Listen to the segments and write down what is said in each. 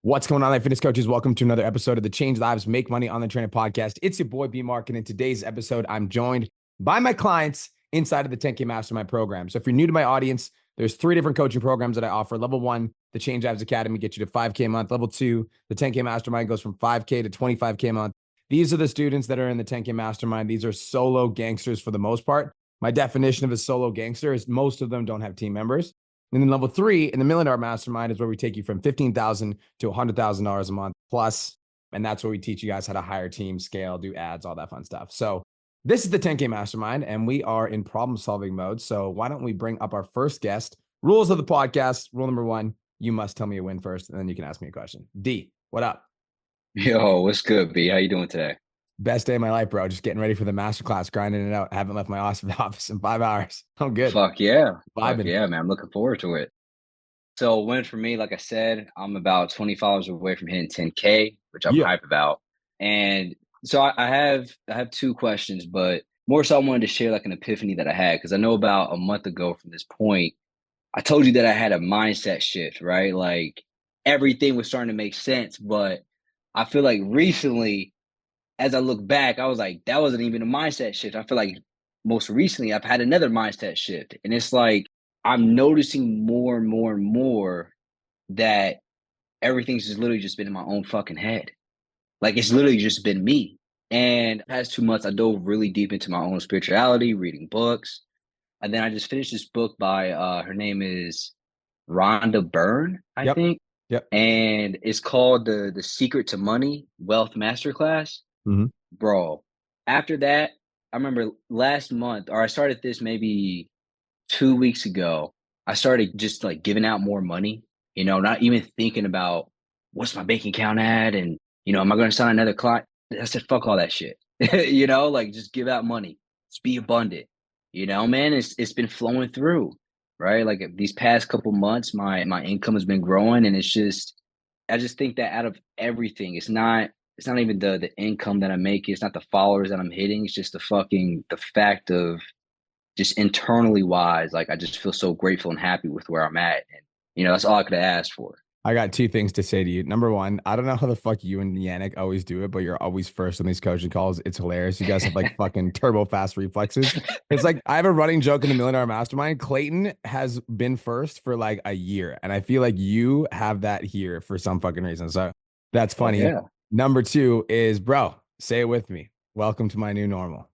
What's going on, my fitness coaches? Welcome to another episode of the Change Lives, Make Money Online Training podcast. It's your boy, B Mark, and in today's episode, I'm joined by my clients inside of the 10K Mastermind program. So if you're new to my audience, there's 3 different coaching programs that I offer. Level 1, the Change Lives Academy, gets you to 5K a month. Level 2, the 10K Mastermind goes from 5K to 25K a month. These are the students that are in the 10K Mastermind. These are solo gangsters for the most part. My definition of a solo gangster is most of them don't have team members. And then level 3 in the $1 Million Mastermind is where we take you from $15,000 to $100,000 a month plus. And that's where we teach you guys how to hire teams, scale, do ads, all that fun stuff. So this is the 10K Mastermind, and we are in problem solving mode. So why don't we bring up our first guest? Rules of the podcast. Rule number 1, you must tell me a win first, and then you can ask me a question. D, what up? Yo, what's good, B? How you doing today? Best day of my life, bro. Just getting ready for the masterclass, grinding it out. Haven't left my office in 5 hours. I'm good. Fuck yeah. Fuck Vibing. yeah, man. I'm looking forward to it. So win for me, like I said, I'm about 20 followers away from hitting 10K, which I'm Yeah. hype about. And so I have 2 questions, but more so I wanted to share like an epiphany that I had because I know about a month ago from this point, I told you that I had a mindset shift, right? Like everything was starting to make sense, but I feel like recently as I look back, I was like, that wasn't even a mindset shift. I feel like most recently I've had another mindset shift. And it's like I'm noticing more and more and more that everything's just literally just been in my own fucking head. Like it's literally just been me. And the past 2 months, I dove really deep into my own spirituality, reading books. And then I just finished this book by her name is Rhonda Byrne, I Yep. think. Yep. And it's called the Secret to Money Wealth Masterclass. Mm-hmm. Bro, after that, I remember last month, or I started this maybe 2 weeks ago. I started just like giving out more money, not even thinking about what's my bank account at and, am I going to sign another client? I said, fuck all that shit, like just give out money, just be abundant, man, it's been flowing through, right? Like these past couple months, my income has been growing and I just think that out of everything, it's not even the income that I'm making. It's not the followers that I'm hitting. It's just the fact of just internally wise. Like I just feel so grateful and happy with where I'm at. And, that's all I could have asked for. I got 2 things to say to you. Number 1, I don't know how the fuck you and Yannick always do it, but you're always first on these coaching calls. It's hilarious. You guys have like fucking turbo fast reflexes. It's like I have a running joke in the $1 Million Mastermind. Clayton has been first for like a year, and I feel like you have that here for some fucking reason. So that's Oh, funny. yeah. Number 2 is, bro, say it with me. Welcome to my new normal.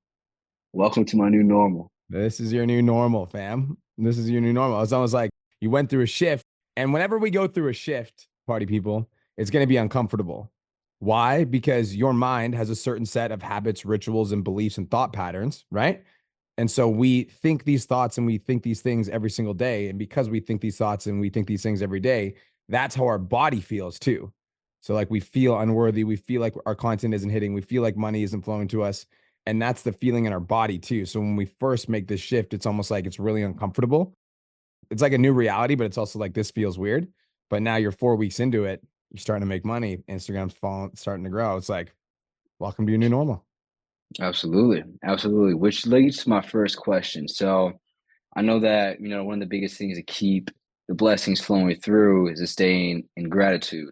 Welcome to my new normal. This is your new normal, fam. This is your new normal. It's almost like you went through a shift. And whenever we go through a shift, party people, it's going to be uncomfortable. Why? Because your mind has a certain set of habits, rituals, and beliefs and thought patterns, right? And so we think these thoughts and we think these things every single day. And because we think these thoughts and we think these things every day, that's how our body feels too. So like we feel unworthy. We feel like our content isn't hitting. We feel like money isn't flowing to us. And that's the feeling in our body too. So when we first make this shift, it's almost like it's really uncomfortable. It's like a new reality, but it's also like this feels weird. But now you're 4 weeks into it, you're starting to make money. Instagram's starting to grow. It's like, welcome to your new normal. Absolutely. Absolutely. Which leads to my first question. So I know that, one of the biggest things to keep the blessings flowing through is to stay in gratitude.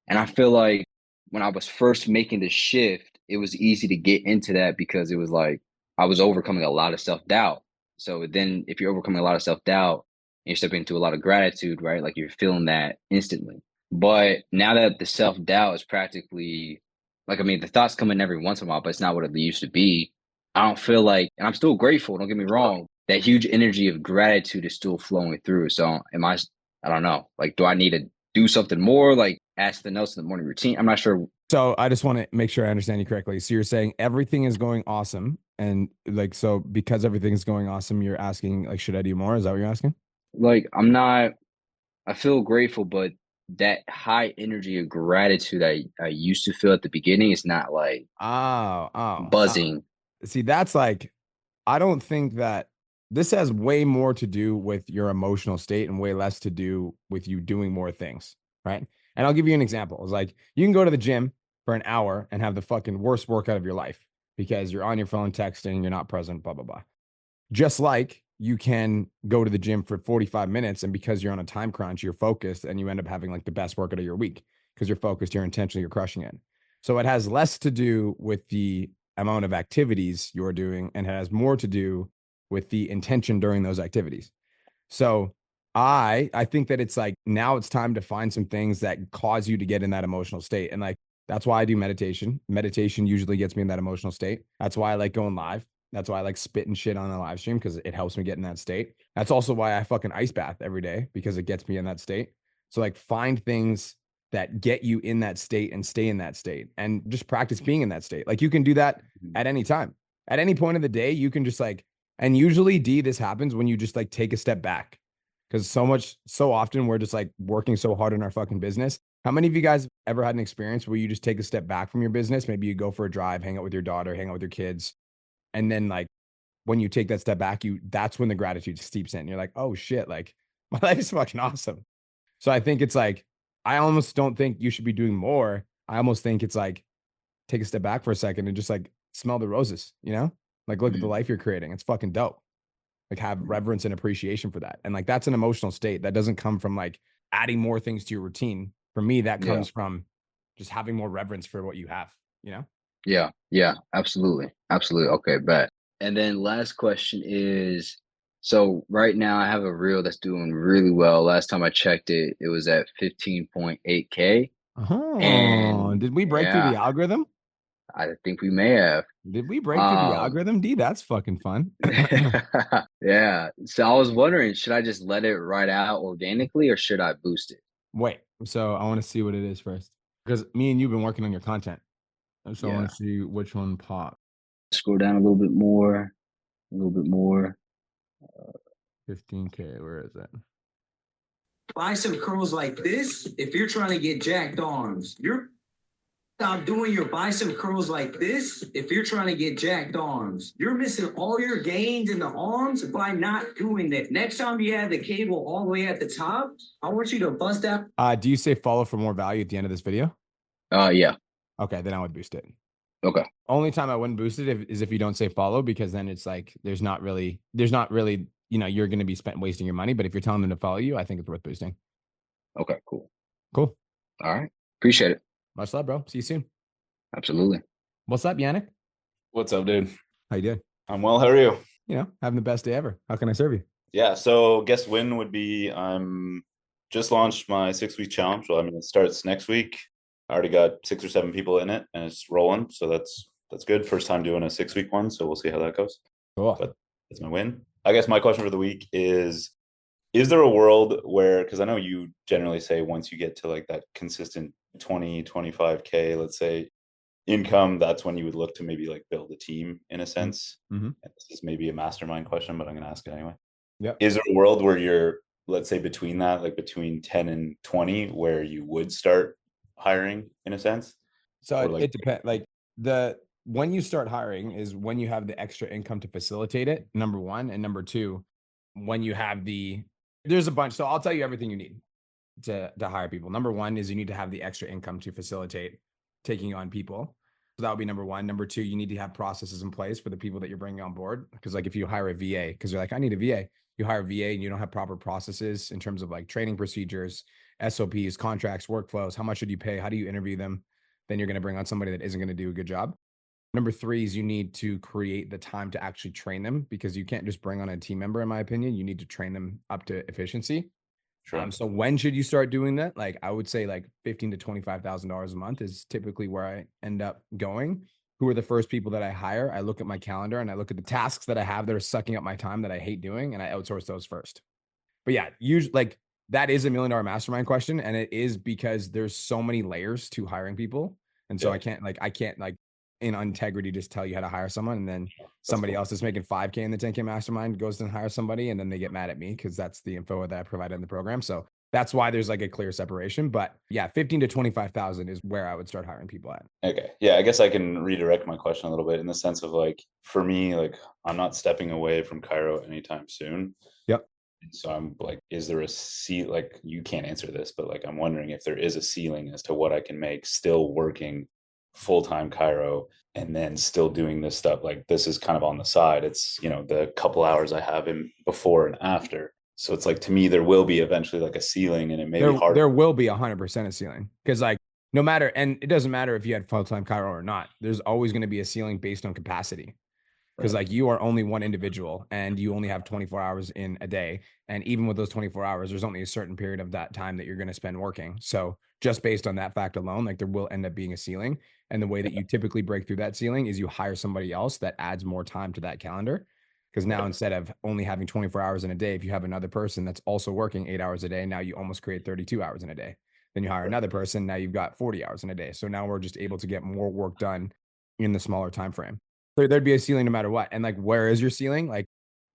And I feel like when I was first making the shift, it was easy to get into that because it was like I was overcoming a lot of self-doubt. So then if you're overcoming a lot of self-doubt and you're stepping into a lot of gratitude, right? Like you're feeling that instantly. But now that the self-doubt is practically like, I mean, the thoughts come in every once in a while, but it's not what it used to be. I don't feel like, and I'm still grateful, don't get me wrong, that huge energy of gratitude is still flowing through. So I don't know, like, do I need to do something more? Like ask the notes in the morning routine. I'm not sure. So I just want to make sure I understand you correctly. So you're saying everything is going awesome. And like, so because everything is going awesome, you're asking, like, should I do more? Is that what you're asking? Like I feel grateful, but that high energy of gratitude I used to feel at the beginning is not like Oh. buzzing. See, that's like, I don't think that this has way more to do with your emotional state and way less to do with you doing more things, right? And I'll give you an example. It's like you can go to the gym for an hour and have the fucking worst workout of your life because you're on your phone texting, you're not present, blah, blah, blah. Just like you can go to the gym for 45 minutes and because you're on a time crunch, you're focused and you end up having like the best workout of your week. because you're focused, you're intentional, you're crushing it. So it has less to do with the amount of activities you're doing and it has more to do with the intention during those activities. So I think that it's like now it's time to find some things that cause you to get in that emotional state. And like that's why I do meditation. Meditation usually gets me in that emotional state. That's why I like going live. That's why I like spitting shit on the live stream because it helps me get in that state. That's also why I fucking ice bath every day because it gets me in that state. So like find things that get you in that state and stay in that state and just practice being in that state. Like you can do that at any time. At any point of the day, you can just like, and usually this happens when you just like take a step back. Cause so often we're just like working so hard in our fucking business. How many of you guys ever had an experience where you just take a step back from your business? Maybe you go for a drive, hang out with your daughter, hang out with your kids. And then like when you take that step back, that's when the gratitude steeps in. You're like, oh shit, like my life is fucking awesome. So I think it's like, I almost don't think you should be doing more. I almost think it's like, take a step back for a second and just like smell the roses, like look at the life you're creating. It's fucking dope. Like have reverence and appreciation for that. And like, that's an emotional state that doesn't come from like adding more things to your routine. For me, that comes from just having more reverence for what you have, Yeah. Yeah. Absolutely. Absolutely. Okay. Bet. And then last question is, so right now I have a reel that's doing really well. Last time I checked it, it was at 15.8K. Oh, And did we break through the yeah, algorithm? I think we may have. Did we break through the Um, algorithm? D, that's fucking fun. yeah. So I was wondering, should I just let it ride out organically or should I boost it? Wait, so I want to see what it is first because me and you've been working on your content. So I want Yeah. to see which one popped. Scroll down a little bit more, a little bit more. 15K, where is it? Bicep curls like this if you're trying to get jacked arms. You're stop doing your bicep curls like this if you're trying to get jacked arms. You're missing all your gains in the arms by not doing that. Next time you have the cable all the way at the top, I want you to bust that. Do you say follow for more value at the end of this video? Yeah. Okay, then I would boost it. Okay. Only time I wouldn't boost it is if you don't say follow, because then it's like there's not really, you're going to be wasting your money. But if you're telling them to follow you, I think it's worth boosting. Okay. Cool. Cool. All right. Appreciate it. Much love, bro. See you soon. Absolutely. What's up, Yannick? What's up, dude? How you doing? I'm well. How are you? Having the best day ever. How can I serve you? Yeah. So guess win would be I'm just launched my 6-week challenge. Well, I mean, it starts next week. I already got 6 or 7 people in it and it's rolling. So that's good. First time doing a 6-week one. So we'll see how that goes. Cool. But that's my win. I guess my question for the week is there a world where, because I know you generally say once you get to like that consistent 20, 25K, let's say, income, that's when you would look to maybe like build a team in a sense. Mm-hmm. And this is maybe a mastermind question, but I'm going to ask it anyway. Yeah. Is there a world where you're, let's say between that, like between 10 and 20, where you would start hiring in a sense? So it depends. Like when you start hiring is when you have the extra income to facilitate it, number one. And number two, when you have there's a bunch. So I'll tell you everything you need to hire people. Number one is you need to have the extra income to facilitate taking on people. So that would be number one. Number two, you need to have processes in place for the people that you're bringing on board. Because like if you hire a VA, because you're like, I need a VA, you hire a VA and you don't have proper processes in terms of like training procedures, SOPs, contracts, workflows, how much should you pay? How do you interview them? Then you're going to bring on somebody that isn't going to do a good job. Number three is you need to create the time to actually train them, because you can't just bring on a team member, in my opinion. You need to train them up to efficiency. Sure. So when should you start doing that? Like I would say like $15,000 to $25,000 a month is typically where I end up going. Who are the first people that I hire? I look at my calendar and I look at the tasks that I have that are sucking up my time that I hate doing, and I outsource those first. But yeah, usually like that is $1 million mastermind question. And it is because there's so many layers to hiring people. And so I can't in integrity just tell you how to hire someone, and then somebody else is making 5K in the 10K mastermind goes and hires somebody, and then they get mad at me because that's the info that I provided in the program. So that's why there's like a clear separation. But yeah, 15 to 25,000 is where I would start hiring people at. Okay. Yeah, I guess I can redirect my question a little bit in the sense of like, for me, like I'm not stepping away from Cairo anytime soon. Yep. So I'm like, is there like you can't answer this, but like I'm wondering if there is a ceiling as to what I can make still working full-time Cairo and then still doing this stuff. Like this is kind of on the side. It's, the couple hours I have in before and after. So it's like, to me, there will be eventually like a ceiling, and it may be hard. There will be 100% a ceiling, because like No matter, and it doesn't matter if you had full-time chiro or not, there's always going to be a ceiling based on capacity. Because Right. like you are only one individual and you only have 24 hours in a day. And even with those 24 hours, there's only a certain period of that time that you're going to spend working. So just based on that fact alone, like there will end up being a ceiling. And the way that you typically break through that ceiling is you hire somebody else that adds more time to that calendar. Because now instead of only having 24 hours in a day, if you have another person that's also working 8 hours a day, now you almost create 32 hours in a day. Then you hire another person, now you've got 40 hours in a day. So now we're just able to get more work done in the smaller time frame. There'd be a ceiling no matter what. And like, where is your ceiling? Like,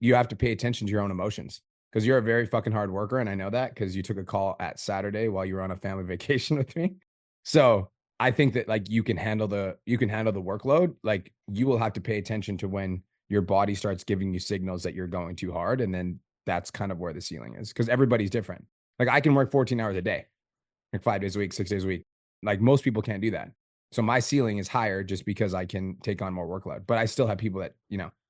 you have to pay attention to your own emotions because you're a very fucking hard worker. And I know that because you took a call at Saturday while you were on a family vacation with me. So I think that like you can handle the workload. Like you will have to pay attention to when your body starts giving you signals that you're going too hard. And then that's kind of where the ceiling is because everybody's different. Like I can work 14 hours a day, like 5 days a week, 6 days a week. Like most people can't do that. So my ceiling is higher just because I can take on more workload. But I still have people that,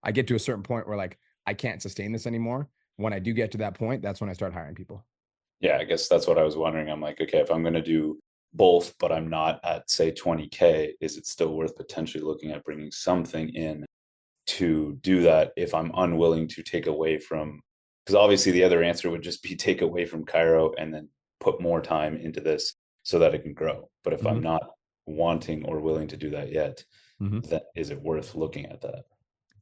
I get to a certain point where like I can't sustain this anymore. When I do get to that point, that's when I start hiring people. Yeah, I guess that's what I was wondering. I'm like, okay, if I'm going to do both, but I'm not at say 20K, is it still worth potentially looking at bringing something in to do that if I'm unwilling to take away from, because obviously the other answer would just be take away from chiro and then put more time into this so that it can grow. But if I'm not wanting or willing to do that yet, then is it worth looking at that?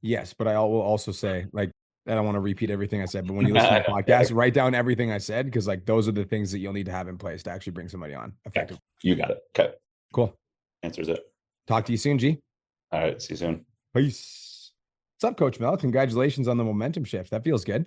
Yes, but I will also say, like, I don't want to repeat everything I said, but when you listen to the podcast, write down everything I said because like those are the things that you'll need to have in place to actually bring somebody on effectively. You got it. Okay. Cool. Answers it. Talk to you soon, G. All right. See you soon. Peace. What's up, Coach Mel? Congratulations on the momentum shift. That feels good.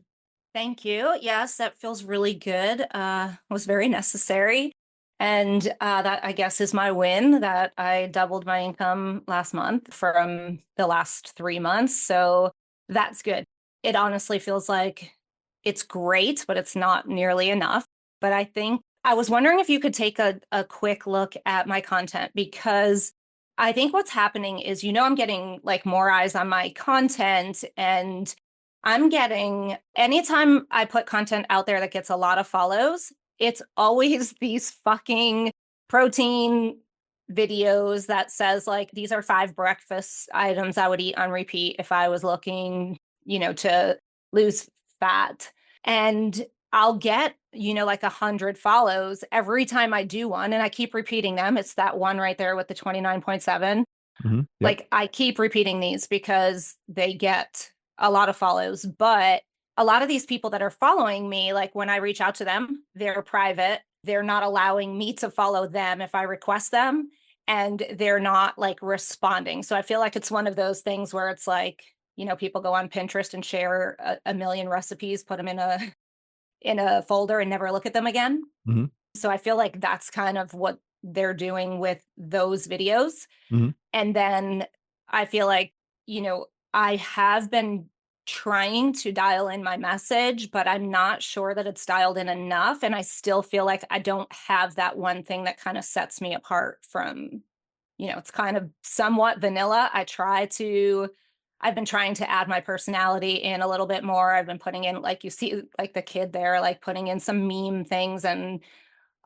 Thank you. Yes, that feels really good. Was very necessary. And that, I guess, is my win that I doubled my income last month from the last 3 months. So that's good. It honestly feels like it's great, but it's not nearly enough. But I think I was wondering if you could take a quick look at my content, because I think what's happening is, I'm getting like more eyes on my content, and I'm getting, anytime I put content out there that gets a lot of follows, it's always these fucking protein videos that says like, these are 5 breakfast items I would eat on repeat if I was looking, to lose fat. And I'll get, like 100 follows every time I do one. And I keep repeating them. It's that one right there with the 29.7. Yep. Like I keep repeating these because they get a lot of follows. But a lot of these people that are following me, like when I reach out to them, they're private. They're not allowing me to follow them if I request them. And they're not like responding. So I feel like it's one of those things where it's like, people go on Pinterest and share a million recipes, put them in a folder and never look at them again. So I feel like that's kind of what they're doing with those videos. And then I feel like, I have been trying to dial in my message, but I'm not sure that it's dialed in enough. And I still feel like I don't have that one thing that kind of sets me apart from, it's kind of somewhat vanilla. I've been trying to add my personality in a little bit more. I've been putting in, like you see, like the kid there, like putting in some meme things and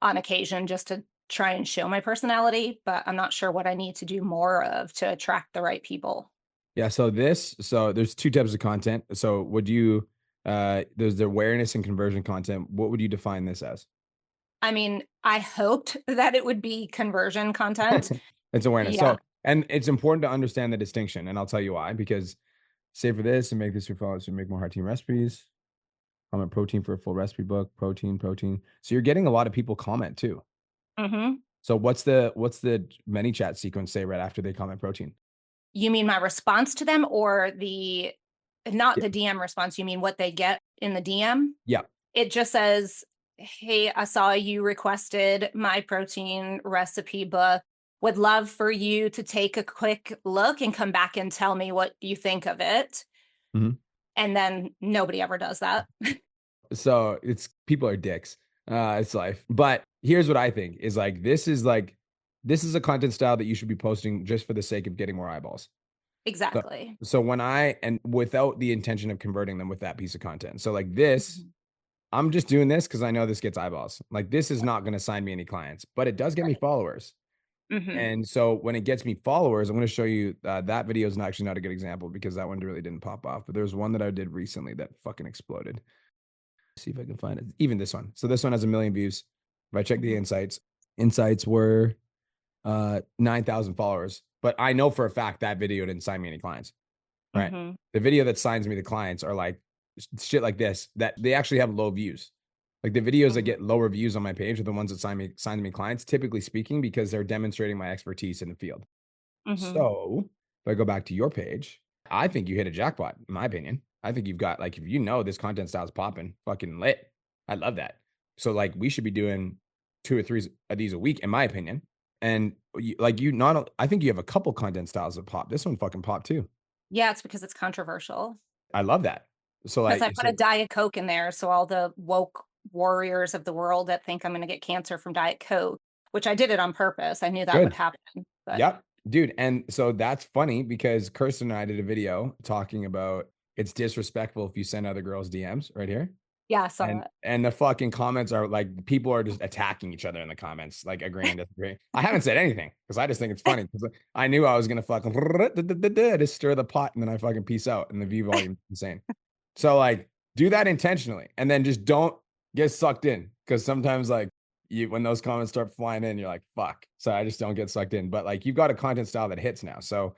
on occasion just to try and show my personality, but I'm not sure what I need to do more of to attract the right people. Yeah. So there's 2 types of content. So would you, there's the awareness and conversion content. What would you define this as? I mean, I hoped that it would be conversion content. It's awareness. Yeah. So, and it's important to understand the distinction. And I'll tell you why, because say for this and make this your followers to make more hard team recipes, comment protein for a full recipe book, protein. So you're getting a lot of people comment too. So what's the ManyChat sequence say right after they comment protein? You mean my response to them, or the DM response? You mean what they get in the DM? Yeah. It just says, hey, I saw you requested my protein recipe book. Would love for you to take a quick look and come back and tell me what you think of it. And then nobody ever does that. So people are dicks. It's life. But here's what I think is like, this is a content style that you should be posting just for the sake of getting more eyeballs. Exactly. So and without the intention of converting them with that piece of content. So like this, I'm just doing this because I know this gets eyeballs. Like this is not going to sign me any clients, but it does get me followers. Mhm. And so when it gets me followers, I'm going to show you that video is actually not a good example because that one really didn't pop off. But there's one that I did recently that fucking exploded. See if I can find it. Even this one. So this one has 1 million views. If I check the insights were 9,000 followers. But I know for a fact that video didn't sign me any clients. Right. Mhm. The video that signs me the clients are like shit like this, that they actually have low views. Like the videos that get lower views on my page are the ones that sign me clients, typically speaking, because they're demonstrating my expertise in the field. Mhm. So if I go back to your page, I think you hit a jackpot, in my opinion. I think you've got, like, if you know this content style is popping, fucking lit. I love that. So like we should be doing 2 or 3 of these a week, in my opinion. And I think you have a couple content styles that pop. This one fucking popped too. Yeah, it's because it's controversial. I love that. So Because I like, put a Diet Coke in there, so all the woke warriors of the world that think I'm gonna get cancer from Diet Coke, which I did it on purpose. I knew that would good. happen, but Yep. Dude. And so that's funny because Kirsten and I did a video talking about it's disrespectful if you send other girls DMs right here. yeah, I saw And it. and the fucking comments are like, people are just attacking each other in the comments, like agreeing and disagreeing. I haven't said anything because I just think it's funny because I knew I was gonna fucking just stir the pot and then I fucking peace out and the view volume is insane. So like do that intentionally and then just don't get sucked in because sometimes like when those comments start flying in, you're like, fuck. So I just don't get sucked in. But like you've got a content style that hits now. So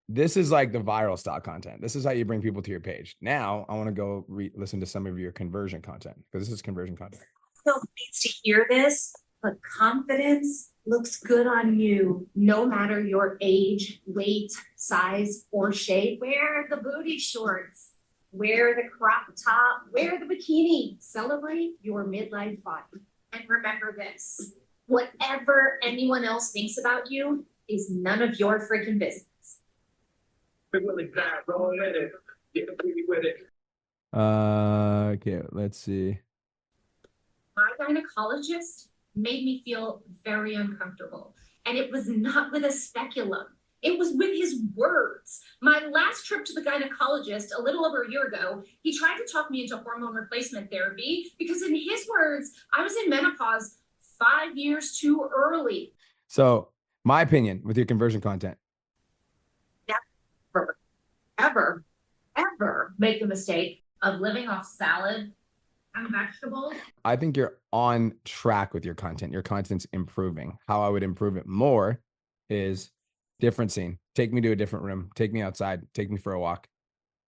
this is like the viral style content. This is how you bring people to your page. Now I want to go listen to some of your conversion content because this is conversion content. So needs to hear this, but confidence looks good on you no matter your age, weight, size, or shape. Wear the booty shorts, wear the crop top, wear the bikini. Celebrate your midlife body. And remember this, whatever anyone else thinks about you is none of your freaking business. Okay, let's see. My gynecologist made me feel very uncomfortable. And it was not with a speculum. It was with his words. My last trip to the gynecologist a little over a year ago, he tried to talk me into hormone replacement therapy because in his words, I was in menopause 5 years too early. So my opinion with your conversion content. Ever make the mistake of living off salad and vegetables. I think you're on track with your content. Your content's improving. How I would improve it more is different scene. Take me to a different room. Take me outside. Take me for a walk.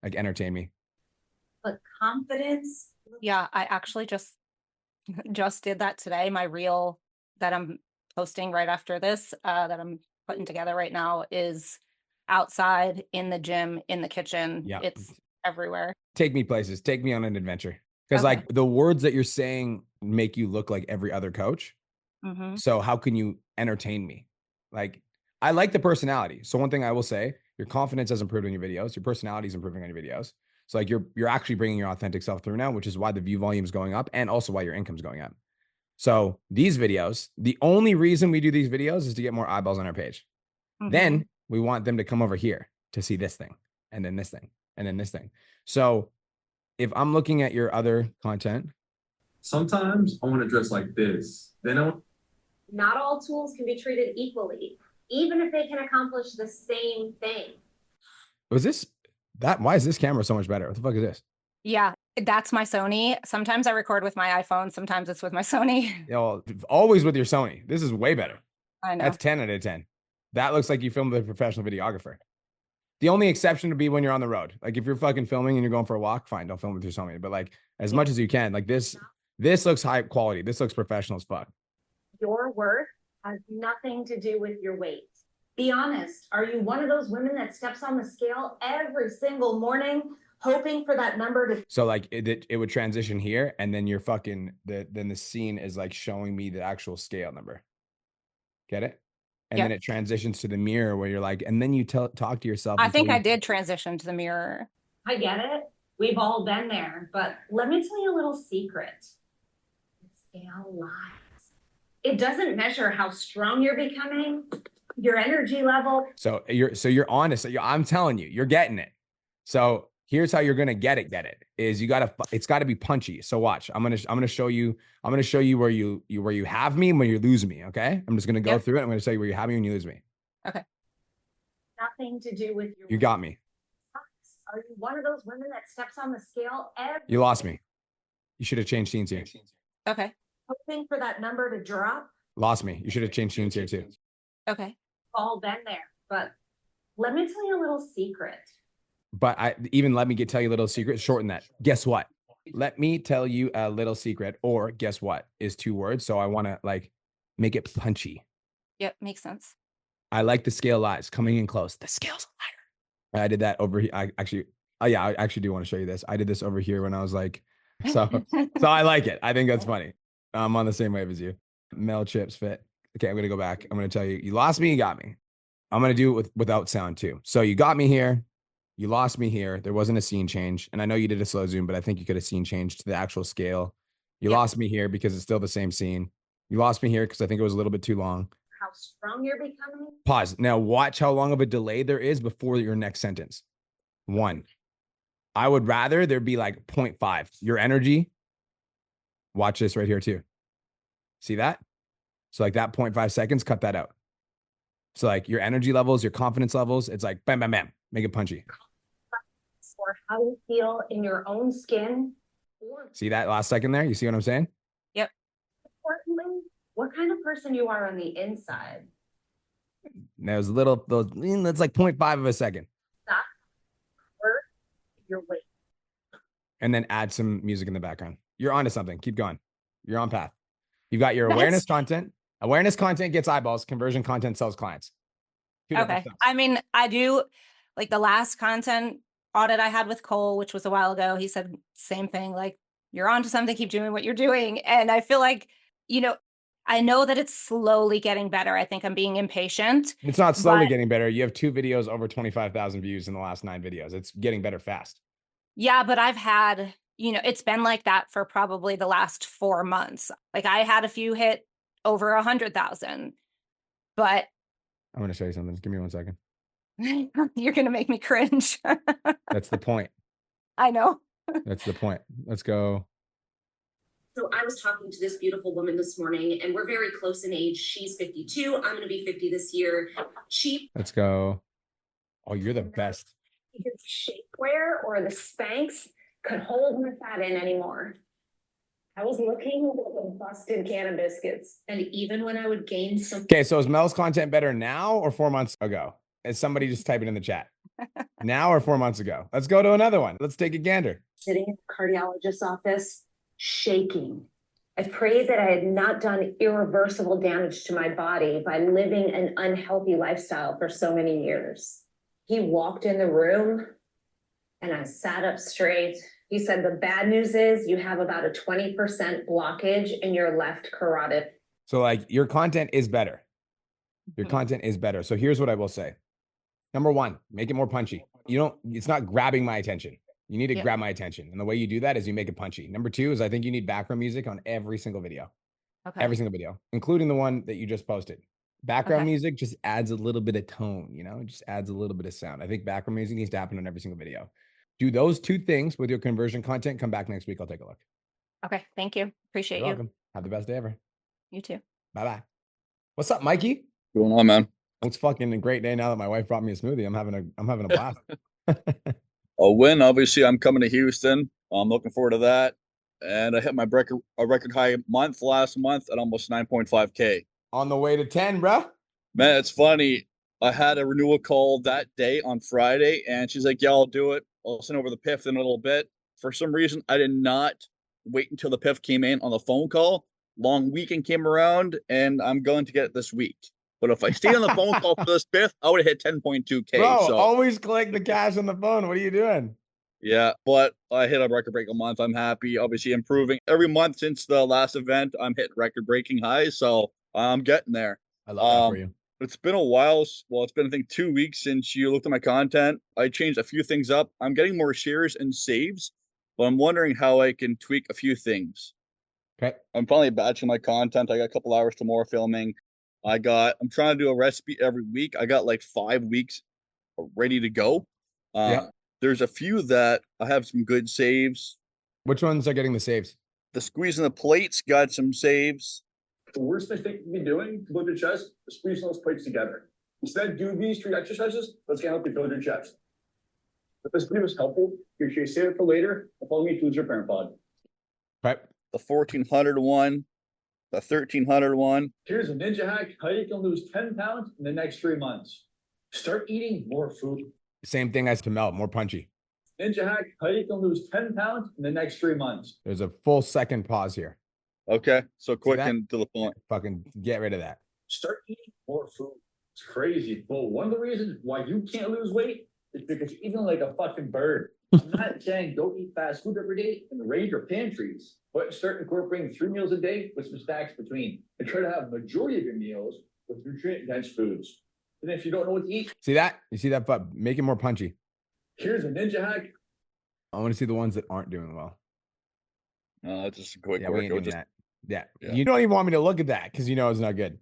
Like entertain me. But confidence. Yeah, I actually just did that today. My reel that I'm posting right after this, that I'm putting together right now is outside, in the gym, in the kitchen. Yeah. It's everywhere. Take me places. Take me on an adventure. Because Okay. like the words that you're saying make you look like every other coach. Mhm. So how can you entertain me? Like I like the personality. So one thing I will say, your confidence has improved on your videos. Your personality is improving on your videos. So like you're actually bringing your authentic self through now, which is why the view volume is going up and also why your income's going up. So these videos, the only reason we do these videos is to get more eyeballs on our page. Mhm. Then we want them to come over here to see this thing and then this thing and then this thing. So if I'm looking at your other content, sometimes I want to dress like this. Then Not all tools can be treated equally, even if they can accomplish the same thing. why is this camera so much better? What the fuck is this? Yeah, that's my Sony. Sometimes I record with my iPhone. Sometimes it's with my Sony. Always with your Sony. This is way better. I know. That's 10 out of 10. That looks like you filmed with a professional videographer. The only exception would be when you're on the road. Like if you're fucking filming and you're going for a walk, fine, don't film with your Sony. But like as much as you can, like this looks high quality. This looks professional as fuck. Your worth has nothing to do with your weight. Be honest. Are you one of those women that steps on the scale every single morning, hoping for that number to? So like it would transition here, and then you're fucking then the scene is like showing me the actual scale number. Get it? And Yep. then it transitions to the mirror where you're like, and then you talk to yourself. I think I did transition to the mirror. I get it. We've all been there, but let me tell you a little secret. The scale lies. It doesn't measure how strong you're becoming, your energy level. So you're honest. I'm telling you, you're getting it. So here's how you're gonna get it is it's gotta be punchy. So watch, I'm gonna show you where you have me and where you lose me. Okay. I'm just gonna go through it. I'm gonna show you where you have me and you lose me. Okay. Nothing to do with your. You got me. Are you one of those women that steps on the scale You lost me. You should have changed scenes here. Okay. hoping for that number to drop? Lost me. You should have changed scenes here too. Okay. All been there, but let me tell you a little secret. But let me tell you a little secret. Shorten that. Guess what? Let me tell you a little secret, or guess what is 2 words. So I want to like make it punchy. Yep. Makes sense. I like the scale lies coming in close. The scale's a liar. I did that over here. I actually do want to show you this. I did this over here when I was like, so I like it. I think that's funny. I'm on the same wave as you. Mel chips fit. Okay, I'm gonna go back. I'm gonna tell you, you lost me, you got me. I'm gonna do it without sound too. So you got me here, you lost me here. There wasn't a scene change, and I know you did a slow zoom, but I think you could have scene changed to the actual scale. You lost me here because it's still the same scene. You lost me here because I think it was a little bit too long. How strong you're becoming? Pause. Now watch how long of a delay there is before your next sentence. 1. I would rather there be like 0.5. Your energy. Watch this right here too. See that? So like that 0.5 seconds, cut that out. So like your energy levels, your confidence levels, it's like bam, bam, bam. Make it punchy. Or how you feel in your own skin. See that last second there? You see what I'm saying? Yep. Importantly, what kind of person you are on the inside. That's like 0.5 of a second. Not worth your weight. And then add some music in the background. You're onto something. Keep going. You're on path. You've got your awareness content. Awareness content gets eyeballs. Conversion content sells clients. Okay. I mean, I do like the last content audit I had with Cole, which was a while ago. He said same thing, like you're onto something, keep doing what you're doing. And I feel like, I know that it's slowly getting better. I think I'm being impatient. It's not slowly getting better. You have 2 videos over 25,000 views in the last 9 videos. It's getting better fast. Yeah, but I've had, it's been like that for probably the last 4 months. Like I had a few hit over 100,000, but I'm going to show you something. Give me 1 second. You're going to make me cringe. That's the point. I know. That's the point. Let's go. So I was talking to this beautiful woman this morning, and we're very close in age. She's 52. I'm going to be 50 this year. Let's go. Oh, you're the best. Either the shapewear or the Spanx could hold my fat in anymore. I was looking at a busted can of biscuits, and even when I would gain some. Okay, so is Mel's content better now or 4 months ago? Is somebody just type it in the chat? Now or 4 months ago? Let's go to another one. Let's take a gander. Sitting in the cardiologist's office, shaking. I prayed that I had not done irreversible damage to my body by living an unhealthy lifestyle for so many years. He walked in the room and I sat up straight. He said, the bad news is you have about a 20% blockage in your left carotid. So like your content is better. Your content is better. So here's what I will say. Number 1, make it more punchy. It's not grabbing my attention. You need to grab my attention. And the way you do that is you make it punchy. Number 2 is I think you need background music on every single video. Okay. Every single video, including the one that you just posted. Background music just adds a little bit of tone, it just adds a little bit of sound. I think background music needs to happen on every single video. Do those 2 things with your conversion content. Come back next week. I'll take a look. Okay. Thank you. Appreciate you. You're welcome. Have the best day ever. You too. Bye-bye. What's up, Mikey? What's going on, man? It's fucking a great day now that my wife brought me a smoothie. I'm having a blast. A win. Obviously, I'm coming to Houston. I'm looking forward to that. And I hit my record high month last month at almost 9.5K. On the way to 10, bro. Man, it's funny. I had a renewal call that day on Friday, and she's like, yeah, I'll do it. I'll send over the PIF in a little bit. For some reason, I did not wait until the PIF came in on the phone call. Long weekend came around, and I'm going to get it this week. But if I stayed on the phone call for this PIF, I would have hit 10.2K. Bro, always collect the cash on the phone. What are you doing? Yeah, but I hit a record-breaking month. I'm happy, obviously improving. Every month since the last event, I'm hitting record-breaking highs, so I'm getting there. I love that for you. It's been a while. Well, it's been, I think, 2 weeks since you looked at my content. I changed a few things up. I'm getting more shares and saves, but I'm wondering how I can tweak a few things. Okay. I'm finally batching my content. I got a couple hours tomorrow filming. I'm trying to do a recipe every week. I got like 5 weeks ready to go. There's There's a few that I have some good saves. Which ones are getting the saves? The squeezing the plates got some saves. The worst mistake you can be doing to build your chest is squeezing those plates together. Instead, do these 3 exercises. That's gonna help you build your chest. If this video was helpful, make sure you save it for later and follow me to lose your parent pod. Right. The 1400 one, the 1300 one. Here's a ninja hack how you can lose 10 pounds in the next 3 months. Start eating more food. Same thing as to melt, more punchy. Ninja hack how you can lose 10 pounds in the next 3 months. There's a full second pause here. Okay, so quick that? and to the point. Fucking get rid of that. Start eating more food. It's crazy. But one of the reasons why you can't lose weight is because you're eating like a fucking bird. I'm not saying don't eat fast food every day and raid your pantries, but start incorporating 3 meals a day with some snacks between, and try to have the majority of your meals with nutrient-dense foods. And if you don't know what to eat, See that? You see that? But make it more punchy. here's a ninja hack. I want to see the ones that aren't doing well. Just a quick Yeah, we ain't workout. doing that. Yeah. Yeah. You don't even want me to look at that because you know it's not good.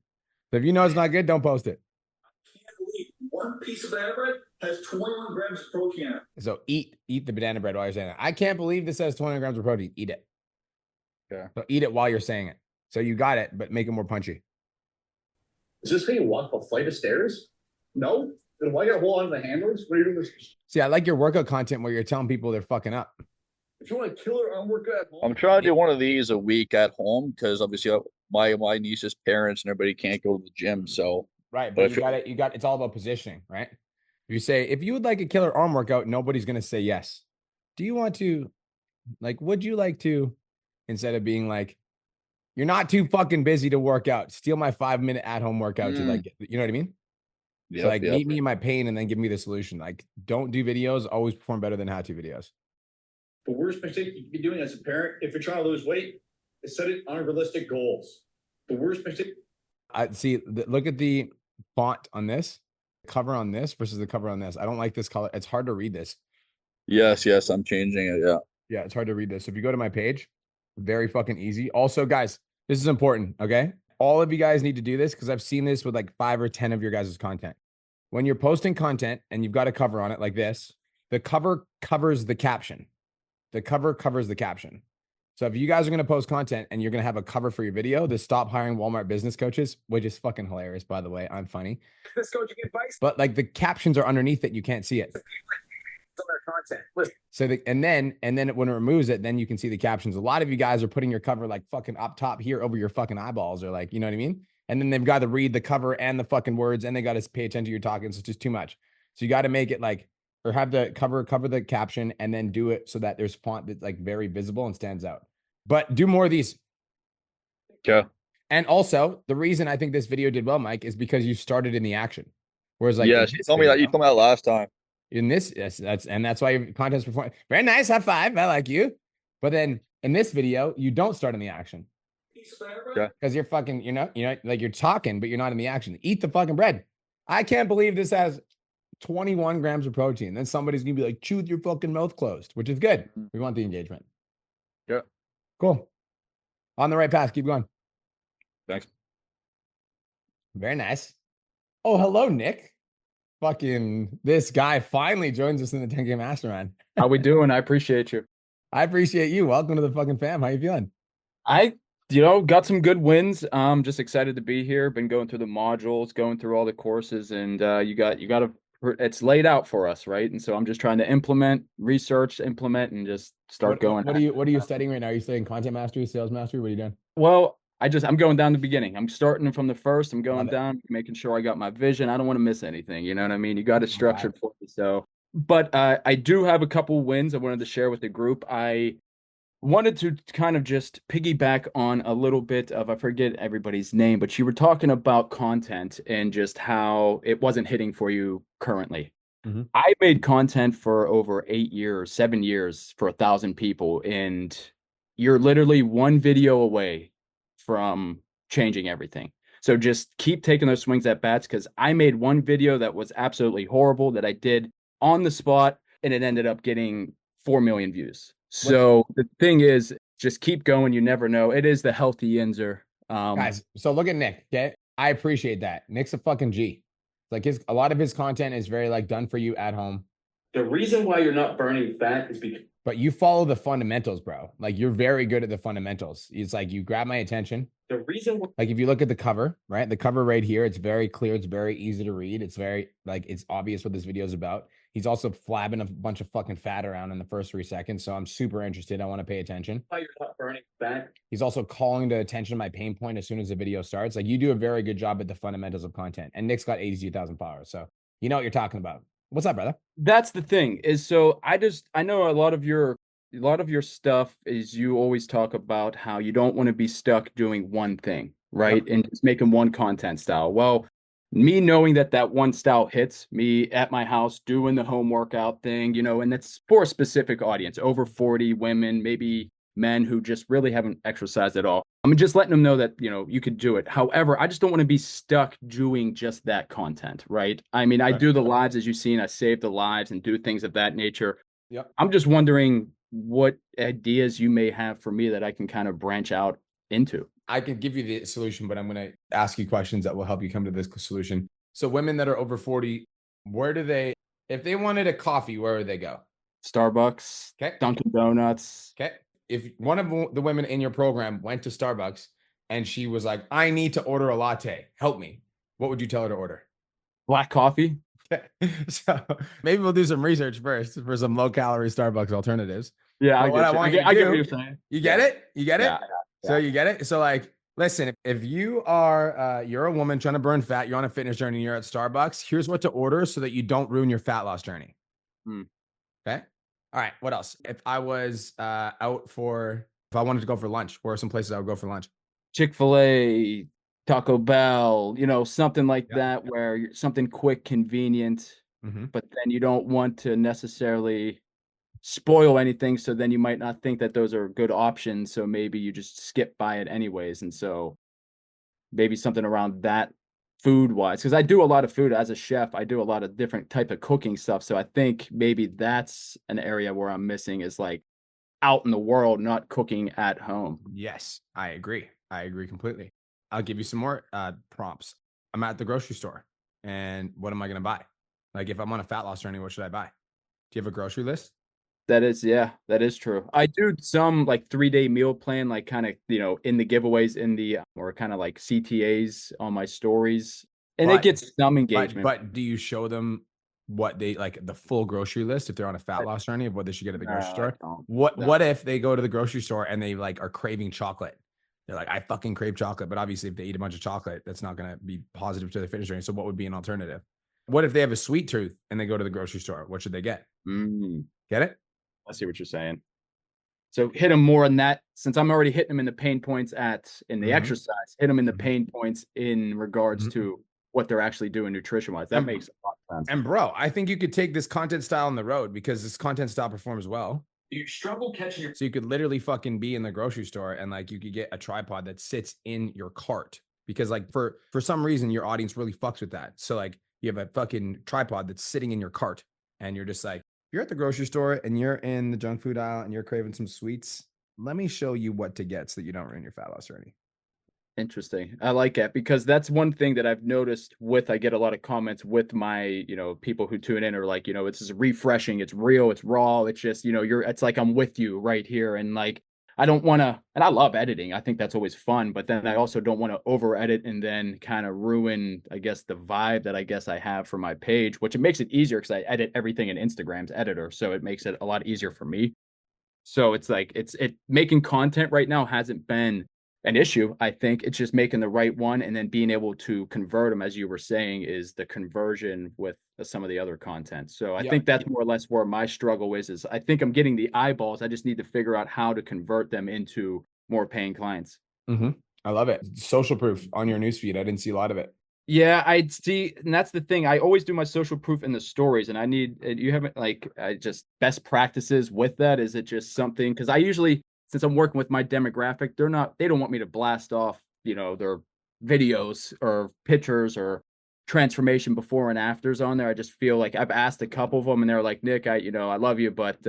So if you know it's not good, don't post it. I can't believe one piece of banana bread has 21 grams of protein in it. So eat the banana bread while you're saying it. I can't believe this has 20 grams of protein. Eat it. Yeah. So eat it while you're saying it. So you got it, but make it more punchy. Is this how you walk up a flight of stairs? No? Then why you gotta hold on to the handles? What are you doing this? See, I like your workout content where you're telling people they're fucking up. If you want a killer arm workout at home, I'm trying to do one of these a week at home because obviously my niece's parents and everybody can't go to the gym. So Right. But But you got it's all about positioning, right? If you say, if you would like a killer arm workout, nobody's gonna say yes. Do you want to, like, would you like to, instead of being like, you're not too fucking busy to work out, steal my 5-minute at-home workout to like, you know what I mean? So like meet me in my pain and then give me the solution. Like, don't do videos, always perform better than how-to videos. the worst mistake you can be doing as a parent, if you're trying to lose weight, is set it unrealistic goals. The worst mistake. I see. Look at the font on this, cover on this versus the cover on this. I don't like this color. It's hard to read this. yes, I'm changing it. Yeah. Yeah, it's hard to read this. If you go to my page, very fucking easy. Also, guys, this is important. Okay. All of you guys need to do this because I've seen this with like 5 or 10 of your guys' content. When you're posting content and you've got a cover on it like this, the cover covers the caption. The cover covers the caption. So if you guys are going to post content and you're going to have a cover for your video, the stop hiring Walmart business coaches, which is fucking hilarious, by the way. I'm funny. This coaching advice But like the captions are underneath it. You can't see it. on our content. Listen, So and then when it removes it, then you can see the captions. A lot of you guys are putting your cover like fucking up top here over your fucking eyeballs, or like, you know what I mean? And then they've got to read the cover and the fucking words, and they got to pay attention to your talking. So it's just too much. So you got to make it like, or have the cover the caption and then do it so that there's font that's like very visible and stands out. But do more of these. Okay. And also, the reason I think this video did well, Mike, is because you started in the action. Whereas like, yes, you told me that. You told me that last time. in this, that's why your content's performing. Very nice, high five. I like you. But then in this video, you don't start in the action because you're fucking, like you're talking, but you're not in the action. Eat the fucking bread. I can't believe this has 21 grams of protein. Then somebody's gonna be like, chew with your fucking mouth closed, which is good. We want the engagement. Yeah. Cool. On the right path. Keep going. Thanks. Very nice. Oh, hello, Nick. Fucking this guy finally joins us in the 10K Mastermind. How we doing? I appreciate you. I appreciate you. Welcome to the fucking fam. How you feeling? I got some good wins. Just excited to be here. Been going through the modules, going through all the courses, and it's laid out for us, right? And so I'm just trying to implement, and just start going. What are you studying right now? Are you studying content mastery, sales mastery? What are you doing? Well, I'm going down the beginning. I'm starting from the first. I'm going Love it. down, making sure I got my vision. I don't want to miss anything. You know what I mean? You got it structured for me. So, but I do have a couple wins I wanted to share with the group. I wanted to kind of just piggyback on a little bit of, I forget everybody's name, but you were talking about content and just how it wasn't hitting for you currently. Mm-hmm. I made content for over 7 years for 1,000 people, and you're literally one video away from changing everything. So just keep taking those swings at bats, because I made one video that was absolutely horrible that I did on the spot, and it ended up getting 4 million views. So the thing is, just keep going. You never know. It is the healthy Yinzer. Guys, so look at Nick. Okay, I appreciate that. Nick's a fucking G. Like a lot of his content is very like done for you at home. The reason why you're not burning fat is because But you follow the fundamentals, bro. Like you're very good at the fundamentals. It's like you grab my attention. the reason why Like if you look at the cover, right? The cover right here, it's very clear. It's very easy to read. It's very like it's obvious what this video is about. He's also flabbing a bunch of fucking fat around in the first 3 seconds. So I'm super interested. I want to pay attention. you're not burning fat. He's also calling the attention to my pain point as soon as the video starts. Like you do a very good job at the fundamentals of content. And Nick's got 82,000 followers. So you know what you're talking about. What's up, brother? That's the thing is, so I know a lot of your stuff is you always talk about how you don't want to be stuck doing one thing, right? And just making one content style. Well, me knowing that one style hits me at my house doing the home workout thing, and it's for a specific audience, over 40 women, maybe men who just really haven't exercised at all. I'm just letting them know that, you could do it. However, I just don't want to be stuck doing just that content, right? I mean, I do the lives, as you've seen, I save the lives and do things of that nature. Yep. I'm just wondering what ideas you may have for me that I can kind of branch out into. I can give you the solution, but I'm going to ask you questions that will help you come to this solution. So women that are over 40, if they wanted a coffee, where would they go? Starbucks, Okay. Dunkin' Donuts. Okay. If one of the women in your program went to Starbucks and she was like, I need to order a latte, help me, what would you tell her to order? Black coffee. Okay. So maybe we'll do some research first for some low calorie Starbucks alternatives. Yeah, I get what you're saying. You get it? You get it? Yeah. So you get it? So like, listen, if you are, you're a woman trying to burn fat, you're on a fitness journey, and you're at Starbucks, here's what to order so that you don't ruin your fat loss journey. Okay. All right. What else? If I was if I wanted to go for lunch, where are some places I would go for lunch? Chick-fil-A, Taco Bell, something like that, where something quick, convenient, but then you don't want to necessarily spoil anything. So then you might not think that those are good options. So maybe you just skip by it anyways. And so maybe something around that food wise, because I do a lot of food as a chef. I do a lot of different type of cooking stuff. So I think maybe that's an area where I'm missing, is like out in the world, not cooking at home. Yes, I agree. I agree completely. I'll give you some more prompts. I'm at the grocery store and what am I going to buy? Like if I'm on a fat loss journey, what should I buy? Do you have a grocery list? That is true. I do some like 3-day meal plan, like kind of, in the giveaways or kind of like CTAs on my stories. And it gets some engagement. But do you show them what they like, the full grocery list, if they're on a fat loss journey, of what they should get at the grocery store? What if they go to the grocery store and they like are craving chocolate? They're like, I fucking crave chocolate. But obviously if they eat a bunch of chocolate, that's not going to be positive to their fitness journey. So what would be an alternative? What if they have a sweet tooth and they go to the grocery store? What should they get? Get it? I see what you're saying. So hit them more in that, since I'm already hitting them in the pain points in the exercise, hit them in the pain points in regards to what they're actually doing nutrition wise. That makes a lot of sense. And bro, I think you could take this content style on the road because this content style performs well. You struggle catching your. So you could literally fucking be in the grocery store and like you could get a tripod that sits in your cart because like for some reason your audience really fucks with that. So like you have a fucking tripod that's sitting in your cart and you're just like, you're at the grocery store and you're in the junk food aisle and you're craving some sweets. Let me show you what to get so that you don't ruin your fat loss journey. Interesting. I like that because that's one thing that I've noticed I get a lot of comments with my, people who tune in are like, it's just refreshing. It's real. It's raw. It's just, it's like, I'm with you right here. And like, I don't want to, and I love editing. I think that's always fun, but then I also don't want to over edit and then kind of ruin, I guess, the vibe that I guess I have for my page, which it makes it easier because I edit everything in Instagram's editor. So it makes it a lot easier for me. So it's like, making content right now hasn't been an issue. I think it's just making the right one and then being able to convert them, as you were saying, is the conversion with some of the other content. So I think that's more or less where my struggle is I think I'm getting the eyeballs. I just need to figure out how to convert them into more paying clients. I love it. Social proof on your newsfeed. I didn't see a lot of it. Yeah, I'd see. And that's the thing. I always do my social proof in the stories and you haven't just best practices with that. Is it just something? Cause I usually, since I'm working with my demographic, they don't want me to blast off, their videos or pictures or transformation before and afters on there. I just feel like I've asked a couple of them and they're like, Nick, I love you, but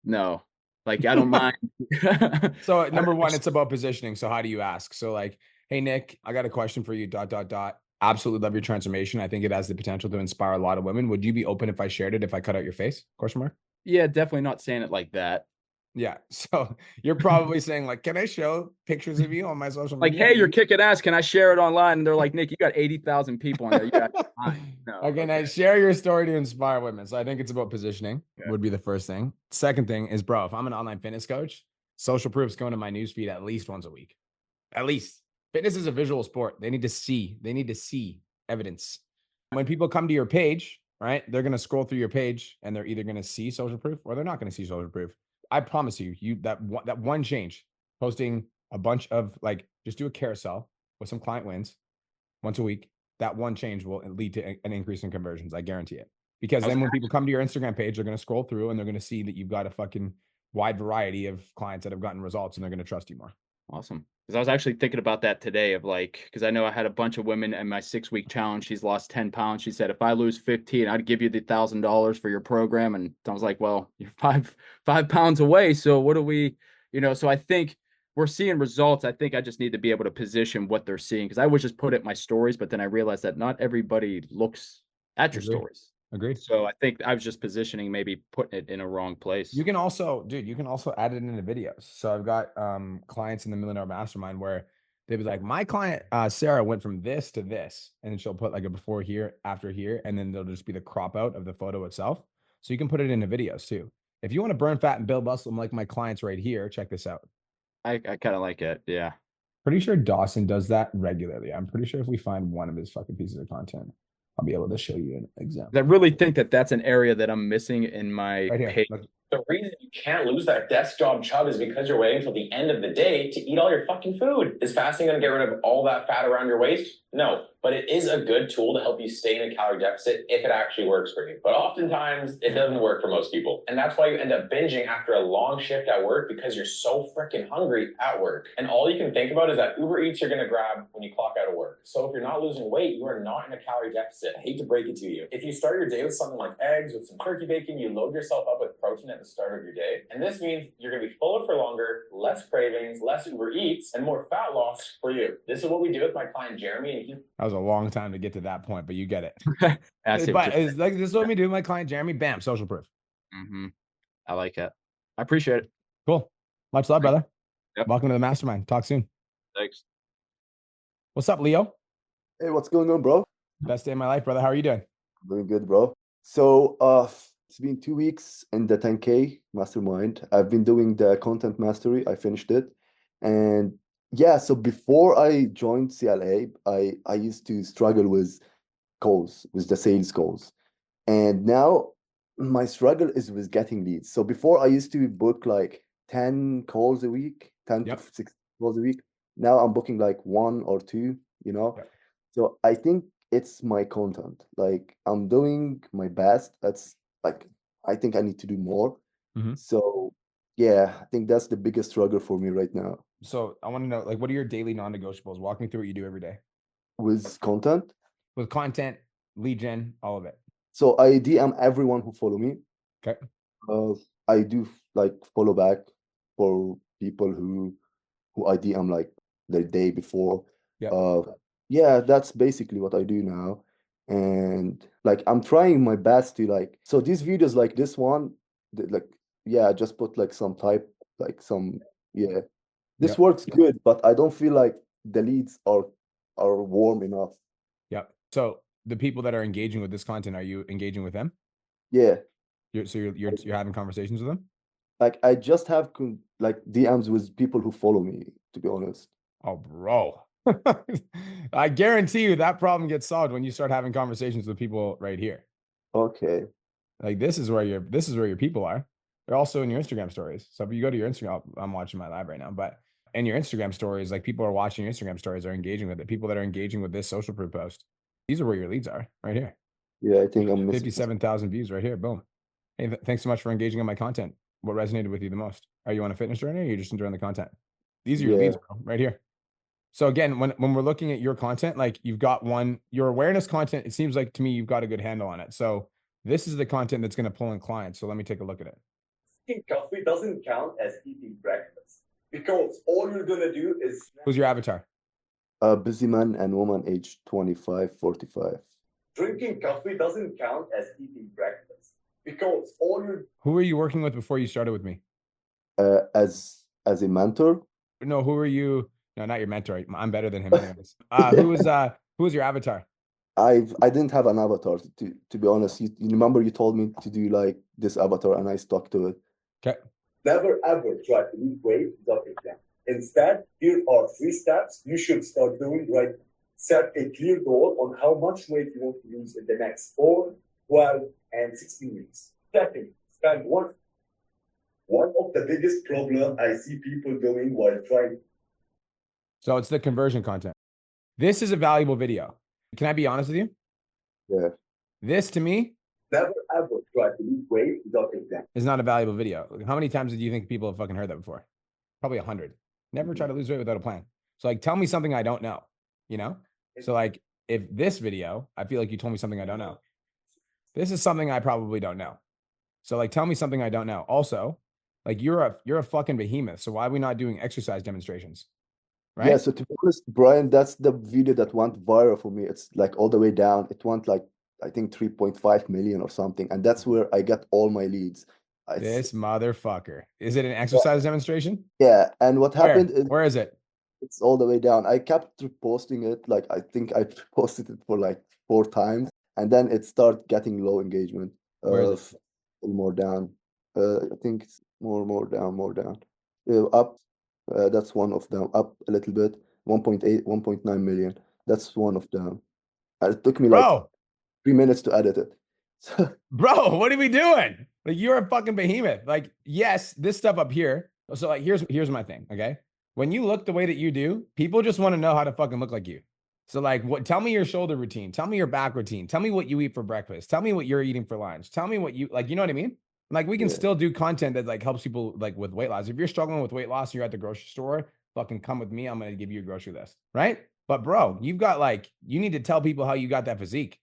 no, like, I don't mind. So number one, it's about positioning. So how do you ask? So like, hey, Nick, I got a question for you, ... absolutely love your transformation. I think it has the potential to inspire a lot of women. Would you be open if I shared it, if I cut out your face? Question mark. Yeah, definitely not saying it like that. Yeah. So you're probably saying like, can I show pictures of you on my social Like, media? hey, you're kicking ass. Can I share it online? And they're like, Nick, you got 80,000 people on there. You got time. No, Again, I okay. share your story to inspire women. So I think it's about positioning Okay. would be the first thing. Second thing is, bro, if I'm an online fitness coach, social proof's going to my newsfeed at least once a week. At least. Fitness is a visual sport. They need to see evidence. When people come to your page, right, they're going to scroll through your page and they're either going to see social proof or they're not going to see social proof. I promise you, that one change, posting a bunch of like, just do a carousel with some client wins once a week. That one change will lead to an increase in conversions. I guarantee it. Because then when people come to your Instagram page, they're going to scroll through and they're going to see that you've got a fucking wide variety of clients that have gotten results and they're going to trust you more. Awesome. Because I was actually thinking about that today of like, because I know I had a bunch of women in my 6-week challenge. She's lost 10 pounds. She said, if I lose 15, I'd give you the $1,000 for your program. And I was like, well, you're five pounds away. So what do we, so I think we're seeing results. I think I just need to be able to position what they're seeing. Because I would just put it in my stories, but then I realized that not everybody looks at your stories. Agreed. So I think I was just positioning, maybe putting it in a wrong place. You can also add it into videos. So I've got clients in the Millionaire Mastermind where they'd be like, my client Sarah went from this to this, and then she'll put like a before here, after here, and then there'll just be the crop out of the photo itself. So you can put it into videos too. If you want to burn fat and build muscle, like my clients right here, check this out. I kind of like it. Yeah. Pretty sure Dawson does that regularly. I'm pretty sure if we find one of his fucking pieces of content, I'll be able to show you an example. I really think that that's an area that I'm missing in my page. The reason you can't lose that desk job chub is because you're waiting until the end of the day to eat all your fucking food. Is fasting going to get rid of all that fat around your waist? No, but it is a good tool to help you stay in a calorie deficit if it actually works for you. But oftentimes it doesn't work for most people. And that's why you end up binging after a long shift at work because you're so freaking hungry at work. And all you can think about is that Uber Eats you're going to grab when you clock out of work. So if you're not losing weight, you are not in a calorie deficit. I hate to break it to you. If you start your day with something like eggs, with some turkey bacon, you load yourself up with protein at the start of your day. And this means you're going to be fuller for longer, less cravings, less Uber Eats, and more fat loss for you. This is what we do with my client Jeremy. And that was a long time to get to that point, but you get it. But it's like, this is what we do with my client Jeremy. Bam, social proof. Mm-hmm. I like it. I appreciate it. Cool. Much love, brother. Yep. Welcome to the Mastermind. Talk soon. Thanks. What's up, Leo? Hey, what's going on, bro? Best day of my life, brother. How are you doing? Doing good, bro. So, it's been 2 weeks in the 10K Mastermind. I've been doing the content mastery. I finished it. And yeah, so before I joined CLA, I used to struggle with calls, with the sales calls. And now my struggle is with getting leads. So before I used to book like 10 calls a week, 10 to 6 calls a week. Now I'm booking like 1 or 2, Yep. So I think it's my content. Like I'm doing my best. That's like, I think I need to do more. Mhm. So yeah, I think that's the biggest struggle for me right now So I want to know, like, what are your daily non-negotiables? Walk me through what you do every day with content. with content, lead gen, all of it. So I DM everyone who follow me. Okay. I do like follow back for people who I DM like the day before. Yeah. Yeah, that's basically what I do now. And like I'm trying my best to like, so these videos like this one, like yeah, I just put like some type, like some this Yep. works good, but I don't feel like the leads are warm enough. Yep. So the people that are engaging with this content, are you engaging with them? Yeah. You're having conversations with them? Like I just have like DMs with people who follow me, to be honest. Oh, bro. I guarantee you that problem gets solved when you start having conversations with people right here. Okay. Like this is where your people are. They're also in your Instagram stories. So if you go to your Instagram, I'm watching my live right now, but in your Instagram stories, like people are watching your Instagram stories, are engaging with it. People that are engaging with this social proof post, these are where your leads are right here. Yeah, I think I'm missing 57,000 views right here. Boom. Hey, thanks so much for engaging on my content. What resonated with you the most? Are you on a fitness journey or are you just enjoying the content? These are your leads, bro, right here. So again, when we're looking at your content, like you've got your awareness content, it seems like to me, you've got a good handle on it. So this is the content that's going to pull in clients. So let me take a look at it. Eating coffee doesn't count as eating breakfast because all you're going to do is... Who's your avatar? A busy man and woman aged 25, 45. Drinking coffee doesn't count as eating breakfast because all you Who were you working with before you started with me? As a mentor, No, who were you? No, not your mentor. I'm better than him anyways. Who was your avatar? I didn't have an avatar to be honest. You remember you told me to do like this avatar and I stuck to it. Okay. never ever try to lose weight without a plan. Instead, here are 3 steps you should start doing right now. Set a clear goal on how much weight you want to lose in the next 4, 12, and 16 weeks. Second, spend one of the biggest problem I see people doing while trying. So it's the conversion content. This is a valuable video. Can I be honest with you? Yeah. This to me Never ever try to lose weight without a plan. is not a valuable video. How many times do you think people have fucking heard that before? Probably 100. Never try to lose weight without a plan. So like, tell me something I don't know, you know? So like, if this video, I feel like you told me something I don't know. This is something I probably don't know. So like, tell me something I don't know. Also, like you're a fucking behemoth. So why are we not doing exercise demonstrations? Right? Yeah, so to be honest, Brian, that's the video that went viral for me. It's like all the way down. It went like, I think 3.5 million or something. And that's where I got all my leads. This motherfucker. Is it an exercise demonstration? Yeah. And what happened is Where is it? it's all the way down. I kept posting it. Like, I think I posted it for like 4 times. And then it started getting low engagement. Where is it? More down. I think it's more down. Up. That's one of them. Up a little bit. 1.8, 1.9 million. That's one of them. And it took me like 3 minutes to edit it. Bro, what are we doing? Like, you're a fucking behemoth. Like, yes, this stuff up here. So like, here's my thing. Okay. When you look the way that you do, people just want to know how to fucking look like you. So like, tell me your shoulder routine. Tell me your back routine. Tell me what you eat for breakfast. Tell me what you're eating for lunch. Tell me what you like, you know what I mean? Like, we can still do content that like helps people like with weight loss. If you're struggling with weight loss and you're at the grocery store, fucking come with me. I'm going to give you a grocery list. Right. But bro, you've got like, you need to tell people how you got that physique.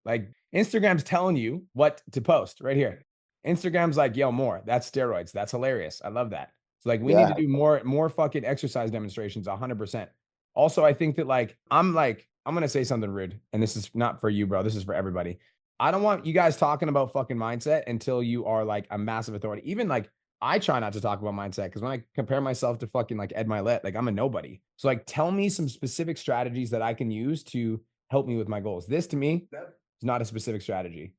Like, Instagram's telling you what to post right here. Instagram's like, yo, more. That's steroids. That's hilarious. I love that. So like, we need to do more fucking exercise demonstrations 100%. Also, I think that like, I'm going to say something rude, and this is not for you, bro. This is for everybody. I don't want you guys talking about fucking mindset until you are like a massive authority. Even like, I try not to talk about mindset because when I compare myself to fucking like Ed Milet, like I'm a nobody. So like, tell me some specific strategies that I can use to help me with my goals. This to me is not a specific strategy.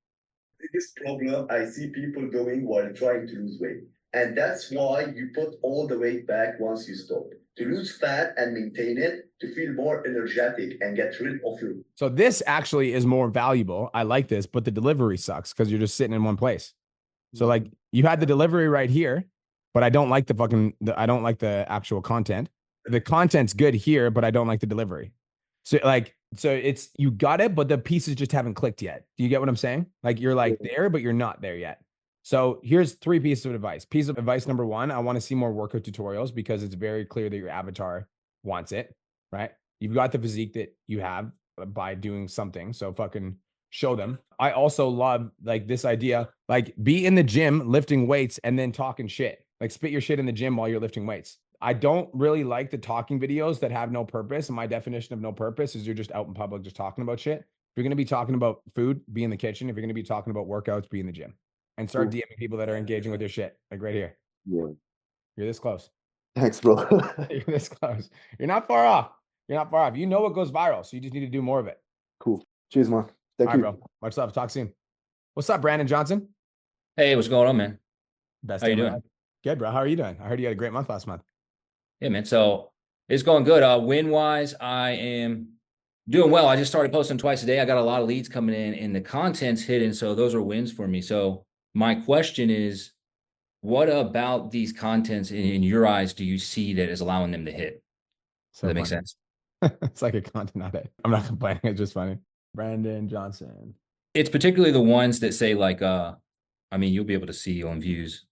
Biggest problem I see people doing while trying to lose weight. And that's why you put all the weight back once you stop. To lose fat and maintain it, to feel more energetic and get rid of your. So this actually is more valuable. I like this, but the delivery sucks because you're just sitting in one place. So like, you had the delivery right here, but I don't like I don't like the actual content. The content's good here, but I don't like the delivery. So like, it's, you got it, but the pieces just haven't clicked yet. Do you get what I'm saying? Like, you're like there, but you're not there yet. So here's 3 pieces of advice. Piece of advice number 1, I want to see more workout tutorials because it's very clear that your avatar wants it, right? You've got the physique that you have by doing something. So fucking show them. I also love like this idea, like be in the gym lifting weights and then talking shit. Like spit your shit in the gym while you're lifting weights. I don't really like the talking videos that have no purpose. And my definition of no purpose is you're just out in public, just talking about shit. If you're going to be talking about food, be in the kitchen. If you're going to be talking about workouts, be in the gym and start DMing people that are engaging with your shit. Like right here. Yeah. You're this close. Thanks, bro. You're this close. You're not far off. You're not far off. You know what goes viral. So you just need to do more of it. Cool. Cheers, man. Thank you. Bro. Much love. Talk soon. What's up, Brandon Johnson? Hey, what's going on, man? Best. How you doing? Good, bro. How are you doing? I heard you had a great month last month. Yeah, man. So it's going good. Win-wise, I am doing well. I just started posting twice a day. I got a lot of leads coming in and the content's hidden. So those are wins for me. So my question is, what about these contents in your eyes do you see that is allowing them to hit? Does that make sense? It's like a content audit. I'm not complaining. It's just funny. Brandon Johnson. It's particularly the ones that say like, I mean, you'll be able to see on views.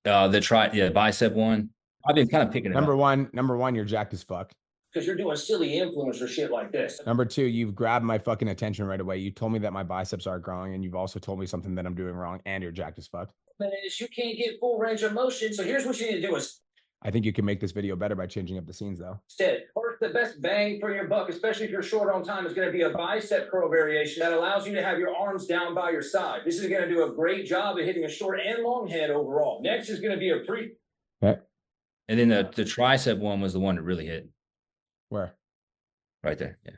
The bicep one. I've been kind of picking it up. Number one, you're jacked as fuck. Because you're doing silly influencer shit like this. Number 2, you've grabbed my fucking attention right away. You told me that my biceps are growing, and you've also told me something that I'm doing wrong, and you're jacked as fuck. Is you can't get full range of motion. So here's what you need to do is. I think you can make this video better by changing up the scenes, though. Instead, work, the best bang for your buck, especially if you're short on time, is going to be a bicep curl variation that allows you to have your arms down by your side. This is going to do a great job at hitting a short and long head overall. Next is going to be a Okay. And then the tricep one was the one that really hit. Where? Right there. Yeah.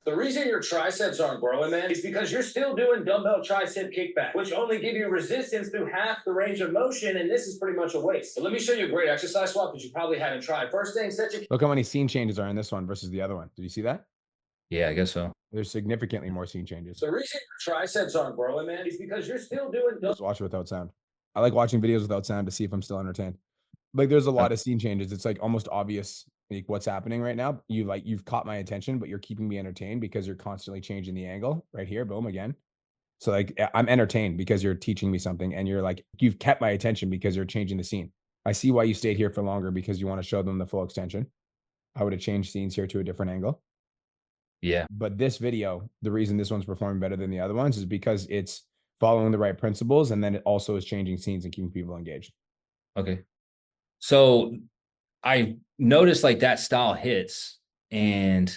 The reason your triceps aren't growing, man, is because you're still doing dumbbell tricep kickback, which only give you resistance through half the range of motion, and this is pretty much a waste. So let me show you a great exercise swap that you probably haven't tried. First thing, set your... Look how many scene changes are in this one versus the other one. Did you see that? Yeah, I guess so. There's significantly more scene changes. The reason your triceps aren't growing, man, is because you're still doing... Just watch it without sound. I like watching videos without sound to see if I'm still entertained. Like there's a lot of scene changes. It's like almost obvious like what's happening right now. You've caught my attention, but you're keeping me entertained because you're constantly changing the angle right here. Boom again. So like I'm entertained because you're teaching me something and you're like, you've kept my attention because you're changing the scene. I see why you stayed here for longer because you want to show them the full extension. I would have changed scenes here to a different angle. Yeah. But this video, the reason this one's performing better than the other ones is because it's following the right principles. And then it also is changing scenes and keeping people engaged. Okay. So I noticed like that style hits, and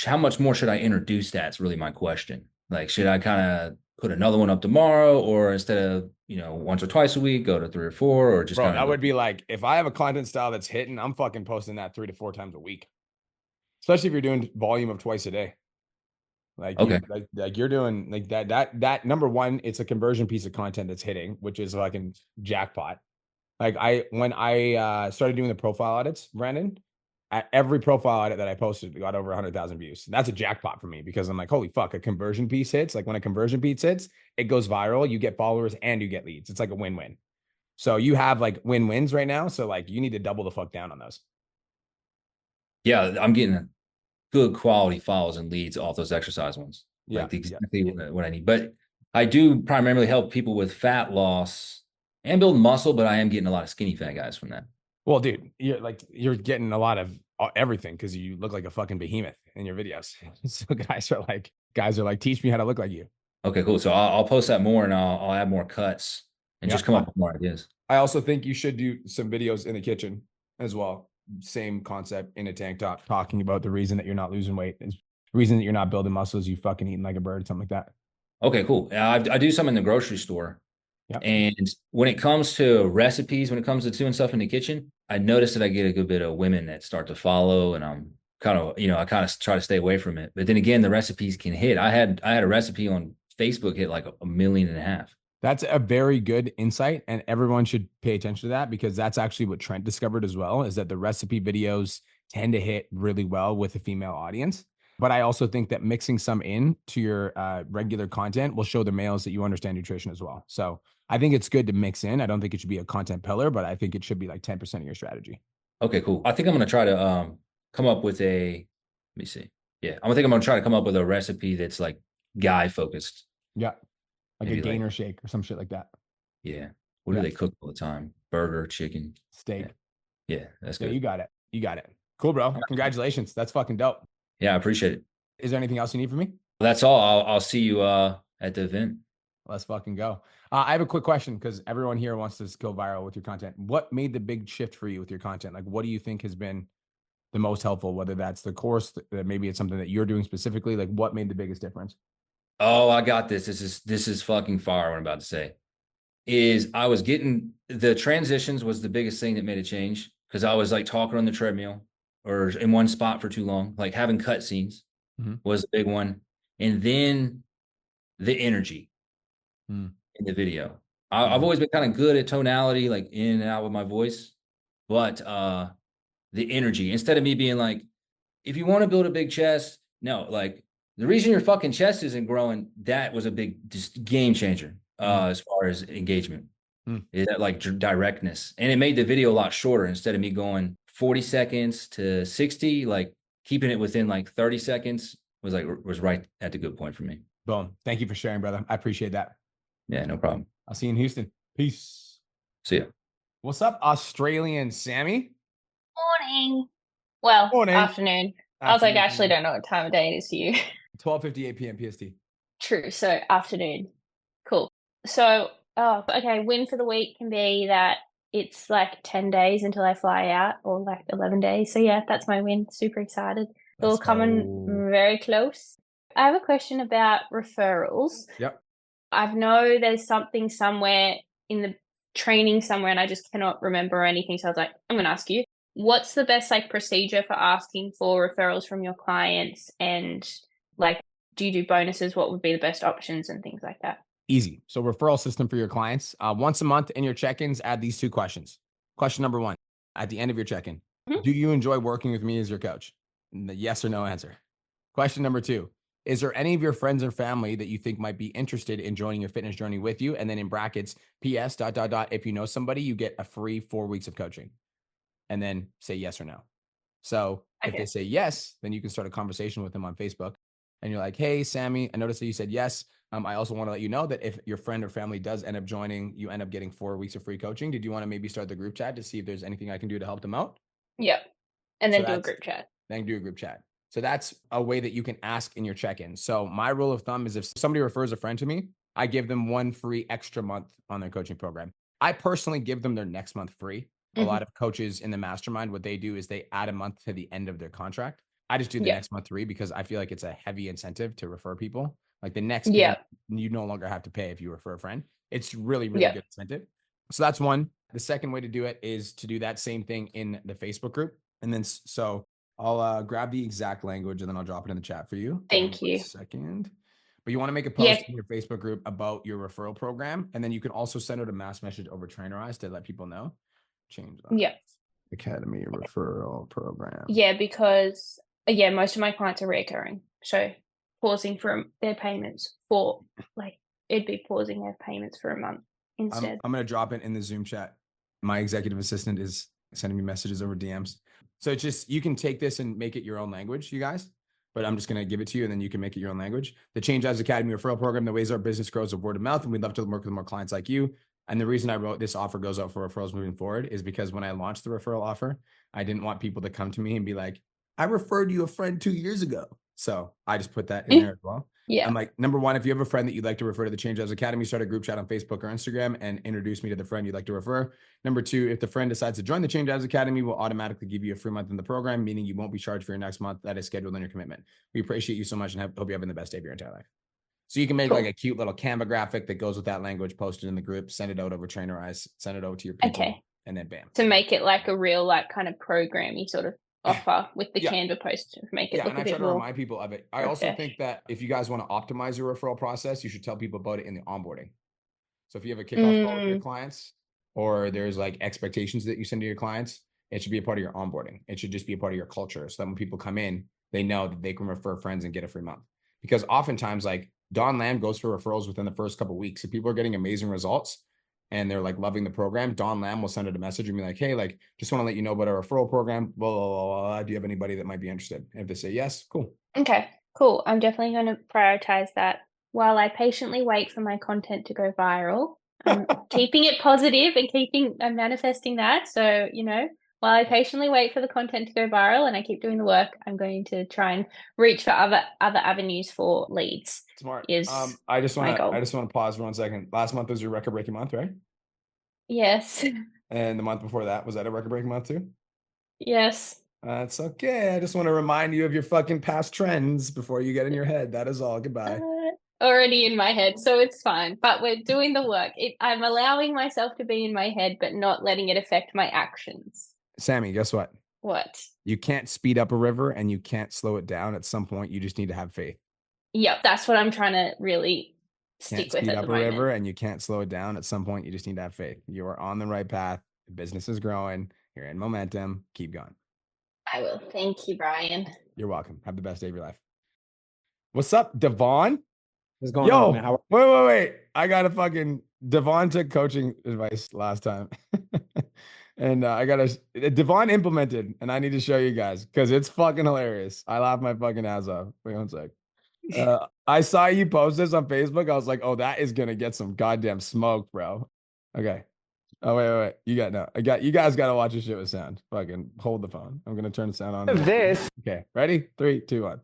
how much more should I introduce that? It's really my question. Like, should I kind of put another one up tomorrow, or instead of, once or twice a week, go to 3 or 4, or just Bro, that would be like, if I have a content style that's hitting, I'm fucking posting that 3 to 4 times a week. Especially if you're doing volume of twice a day. Like, okay. You're doing like that number one, it's a conversion piece of content that's hitting, which is fucking jackpot. Like when I started doing the profile audits, Brandon, at every profile audit that I posted got over 100,000 views. That's a jackpot for me because I'm like, holy fuck, a conversion piece hits. Like when a conversion piece hits, it goes viral. You get followers and you get leads. It's like a win-win. So you have like win-wins right now. So like you need to double the fuck down on those. Yeah, I'm getting good quality follows and leads off those exercise ones. Yeah, like exactly what I need. But I do primarily help people with fat loss and build muscle, but I am getting a lot of skinny fat guys from that. Well, dude, you're getting a lot of everything because you look like a fucking behemoth in your videos. So guys are like, teach me how to look like you. Okay, cool. So I'll post that more and I'll add more cuts and just come up with more ideas. I also think you should do some videos in the kitchen as well. Same concept in a tank top, talking about the reason that you're not losing weight, the reason that you're not building muscles, you fucking eating like a bird, something like that. Okay, cool. I do some in the grocery store. Yep. And when it comes to recipes, when it comes to doing stuff in the kitchen, I noticed that I get a good bit of women that start to follow, and I'm kind of, I kind of try to stay away from it. But then again, the recipes can hit. I had a recipe on Facebook hit like 1.5 million. That's a very good insight, and everyone should pay attention to that because that's actually what Trent discovered as well, is that the recipe videos tend to hit really well with a female audience. But I also think that mixing some in to your regular content will show the males that you understand nutrition as well. So I think it's good to mix in. I don't think it should be a content pillar, but I think it should be like 10% of your strategy. Okay, cool. I think I'm going to try to come up with let me see. Yeah, I'm going to try to come up with a recipe that's like guy focused. Yeah. Like maybe a gainer shake or some shit like that. Yeah. What do they cook all the time? Burger, chicken, steak. Yeah, that's good. You got it. You got it. Cool, bro. Congratulations. That's fucking dope. Yeah, I appreciate it. Is there anything else you need from me? Well, that's all. I'll see you at the event. Let's fucking go. I have a quick question because everyone here wants to go viral with your content. What made the big shift for you with your content? Like, what do you think has been the most helpful? Whether that's the course, that maybe it's something that you're doing specifically. Like, what made the biggest difference? Oh, I got this. This is fucking fire. What I'm about to say is I was getting the transitions was the biggest thing that made a change because I was like talking on the treadmill or in one spot for too long. Like having cut scenes was a big one, and then the energy in the video. I've always been kind of good at tonality, like in and out with my voice, but the energy, instead of me being like, if you want to build a big chest, no, like the reason your fucking chest isn't growing, that was a big just game changer as far as engagement. Is that like directness, and it made the video a lot shorter. Instead of me going 40 seconds to 60, like keeping it within like 30 seconds was right at the good point for me. Boom. Thank you for sharing, brother. I appreciate that. Yeah, no problem. I'll see you in Houston. Peace. See ya. What's up, Australian Sammy? Morning. Well, Morning. Afternoon. I was like, I actually don't know what time of day it is to you. 12:58 p.m. PST. True. So afternoon. Cool. So, okay, win for the week can be that it's like 10 days until I fly out, or like 11 days. So yeah, that's my win. Super excited. It's all coming very close. I have a question about referrals. Yep. I know there's something somewhere in the training somewhere, and I just cannot remember anything. So I was like, I'm going to ask you, what's the best like procedure for asking for referrals from your clients? And like, do you do bonuses? What would be the best options and things like that? Easy. So referral system for your clients. Once a month in your check-ins, add these 2 questions. Question number 1, at the end of your check-in, do you enjoy working with me as your coach? And the yes or no answer. Question number 2, is there any of your friends or family that you think might be interested in joining your fitness journey with you? And then in brackets, PS ... if you know somebody, you get a free 4 weeks of coaching. And then say yes or no. So if they say yes, then you can start a conversation with them on Facebook. And you're like, hey, Sammy, I noticed that you said yes. I also want to let you know that if your friend or family does end up joining, you end up getting 4 weeks of free coaching. Did you want to maybe start the group chat to see if there's anything I can do to help them out? Yep. And then do a group chat. Then do a group chat. So that's a way that you can ask in your check-in. So my rule of thumb is if somebody refers a friend to me, I give them 1 free extra month on their coaching program. I personally give them their next month free. A lot of coaches in the mastermind, what they do is they add a month to the end of their contract. I just do the next month free because I feel like it's a heavy incentive to refer people. Like the next day, you no longer have to pay if you refer a friend. It's really, really good incentive. So that's one. The second way to do it is to do that same thing in the Facebook group. And then, so I'll grab the exact language and then I'll drop it in the chat for you. Thank you. 1 second. But you want to make a post in your Facebook group about your referral program. And then you can also send out a mass message over Trainerize to let people know. Change that. Academy referral program. Yeah, because most of my clients are recurring. So pausing from their payments for it'd be pausing their payments for a month instead. I'm going to drop it in the Zoom chat. My executive assistant is sending me messages over DMs. So it's just, you can take this and make it your own language, you guys. But I'm just going to give it to you and then you can make it your own language. The Change Lives Academy referral program, the ways our business grows of word of mouth. And we'd love to work with more clients like you. And the reason I wrote this offer goes out for referrals moving forward is because when I launched the referral offer, I didn't want people to come to me and be like, I referred you a friend 2 years ago. So I just put that in there as well. I'm like, number 1, if you have a friend that you'd like to refer to the Change Lives Academy, start a group chat on Facebook or Instagram and introduce me to the friend you'd like to refer. Number 2, if the friend decides to join the Change Lives Academy, we'll automatically give you a free month in the program, meaning you won't be charged for your next month. That is scheduled in your commitment. We appreciate you so much and hope you're having the best day of your entire life. So you can make like a cute little Canva graphic that goes with that language, post it in the group, send it out over Trainerize, send it over to your people, and then bam. To make it like a real like kind of programmy sort of offer with the Canva post, make it look and a I bit try to more remind people of it. I also think that if you guys want to optimize your referral process, you should tell people about it in the onboarding. So if you have a kickoff call with your clients, or there's like expectations that you send to your clients, it should be a part of your onboarding. It should just be a part of your culture. So that when people come in, they know that they can refer friends and get a free month. Because oftentimes, like Don Lamb goes for referrals within the first couple of weeks. If people are getting amazing results and they're like loving the program, Don Lamb will send it a message and be like, hey, like, just want to let you know about our referral program. Blah, blah, blah, blah. Do you have anybody that might be interested? And if they say yes, cool. Okay, cool. I'm definitely going to prioritize that. While I patiently wait for my content to go viral, I'm keeping it positive and manifesting that. So, while I patiently wait for the content to go viral and I keep doing the work, I'm going to try and reach for other avenues for leads. Smart. Is I just want to pause for 1 second. Last month was your record-breaking month, right? Yes. And the month before that, was that a record-breaking month too? Yes. That's okay. I just want to remind you of your fucking past trends before you get in your head. That is all. Goodbye. Already in my head, so it's fine. But we're doing the work. I'm allowing myself to be in my head, but not letting it affect my actions. Sammy, guess what? What? You can't speed up a river and you can't slow it down. At some point, you just need to have faith. Yep, that's what I'm trying to really stick with at the moment. Can't speed up a river and you can't slow it down. At some point, you just need to have faith. You are on the right path. The business is growing. You're in momentum. Keep going. I will. Thank you, Brian. You're welcome. Have the best day of your life. What's up, Devon? What's going on, man? Wait. I got a fucking Devon took coaching advice last time. And Devon implemented, and I need to show you guys because it's fucking hilarious. I laughed my fucking ass off. Wait 1 sec. I saw you post this on Facebook. I was like, oh, that is going to get some goddamn smoke, bro. Okay. Oh, wait. You guys got to watch this shit with sound. Fucking hold the phone. I'm going to turn the sound on. Okay. Ready? 3, 2, 1.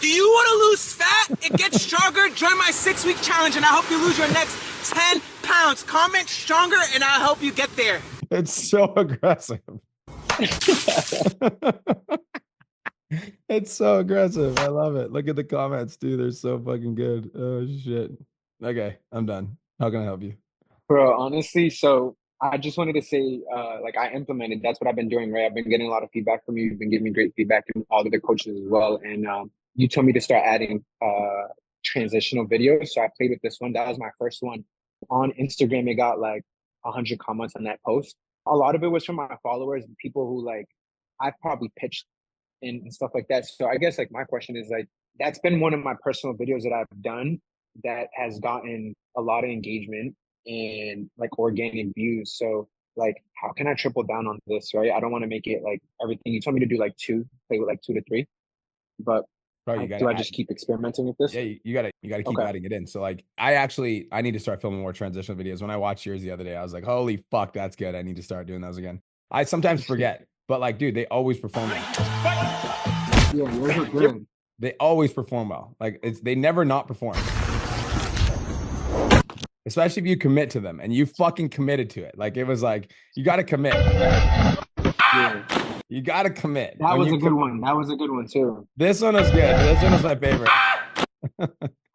Do you want to lose fat and get stronger? Join my 6-week challenge and I hope you lose your next 10 pounds. Comment stronger and I'll help you get there. It's so aggressive. It's so aggressive. I love it. Look at the comments, dude. They're so fucking good. Oh shit. Okay, I'm done. How can I help you? Bro, honestly, so I just wanted to say, like I implemented, that's what I've been doing, right? I've been getting a lot of feedback from you. You've been giving me great feedback and all of the coaches as well. And you told me to start adding transitional videos. So I played with this one. That was my first one. On Instagram, it got like 100 comments on that post. A lot of it was from my followers, people who like I've probably pitched and stuff like that. So I guess like my question is like, that's been one of my personal videos that I've done that has gotten a lot of engagement and like organic views. So like, how can I triple down on this, right? I don't want to make it like everything. You told me to do like play with like 2 to 3, but Bro, do I just keep experimenting with this? Yeah, you gotta keep adding it in. So like, I need to start filming more transitional videos. When I watched yours the other day, I was like, holy fuck, that's good. I need to start doing those again. I sometimes forget, but like, dude, they always perform well. Yeah, those are good. They always perform well. Like they never not perform. Especially if you commit to them and you fucking committed to it. Like it was like, you got to commit. Yeah. You got to commit. That was a good one. That was a good one too. This one was good. This one was my favorite.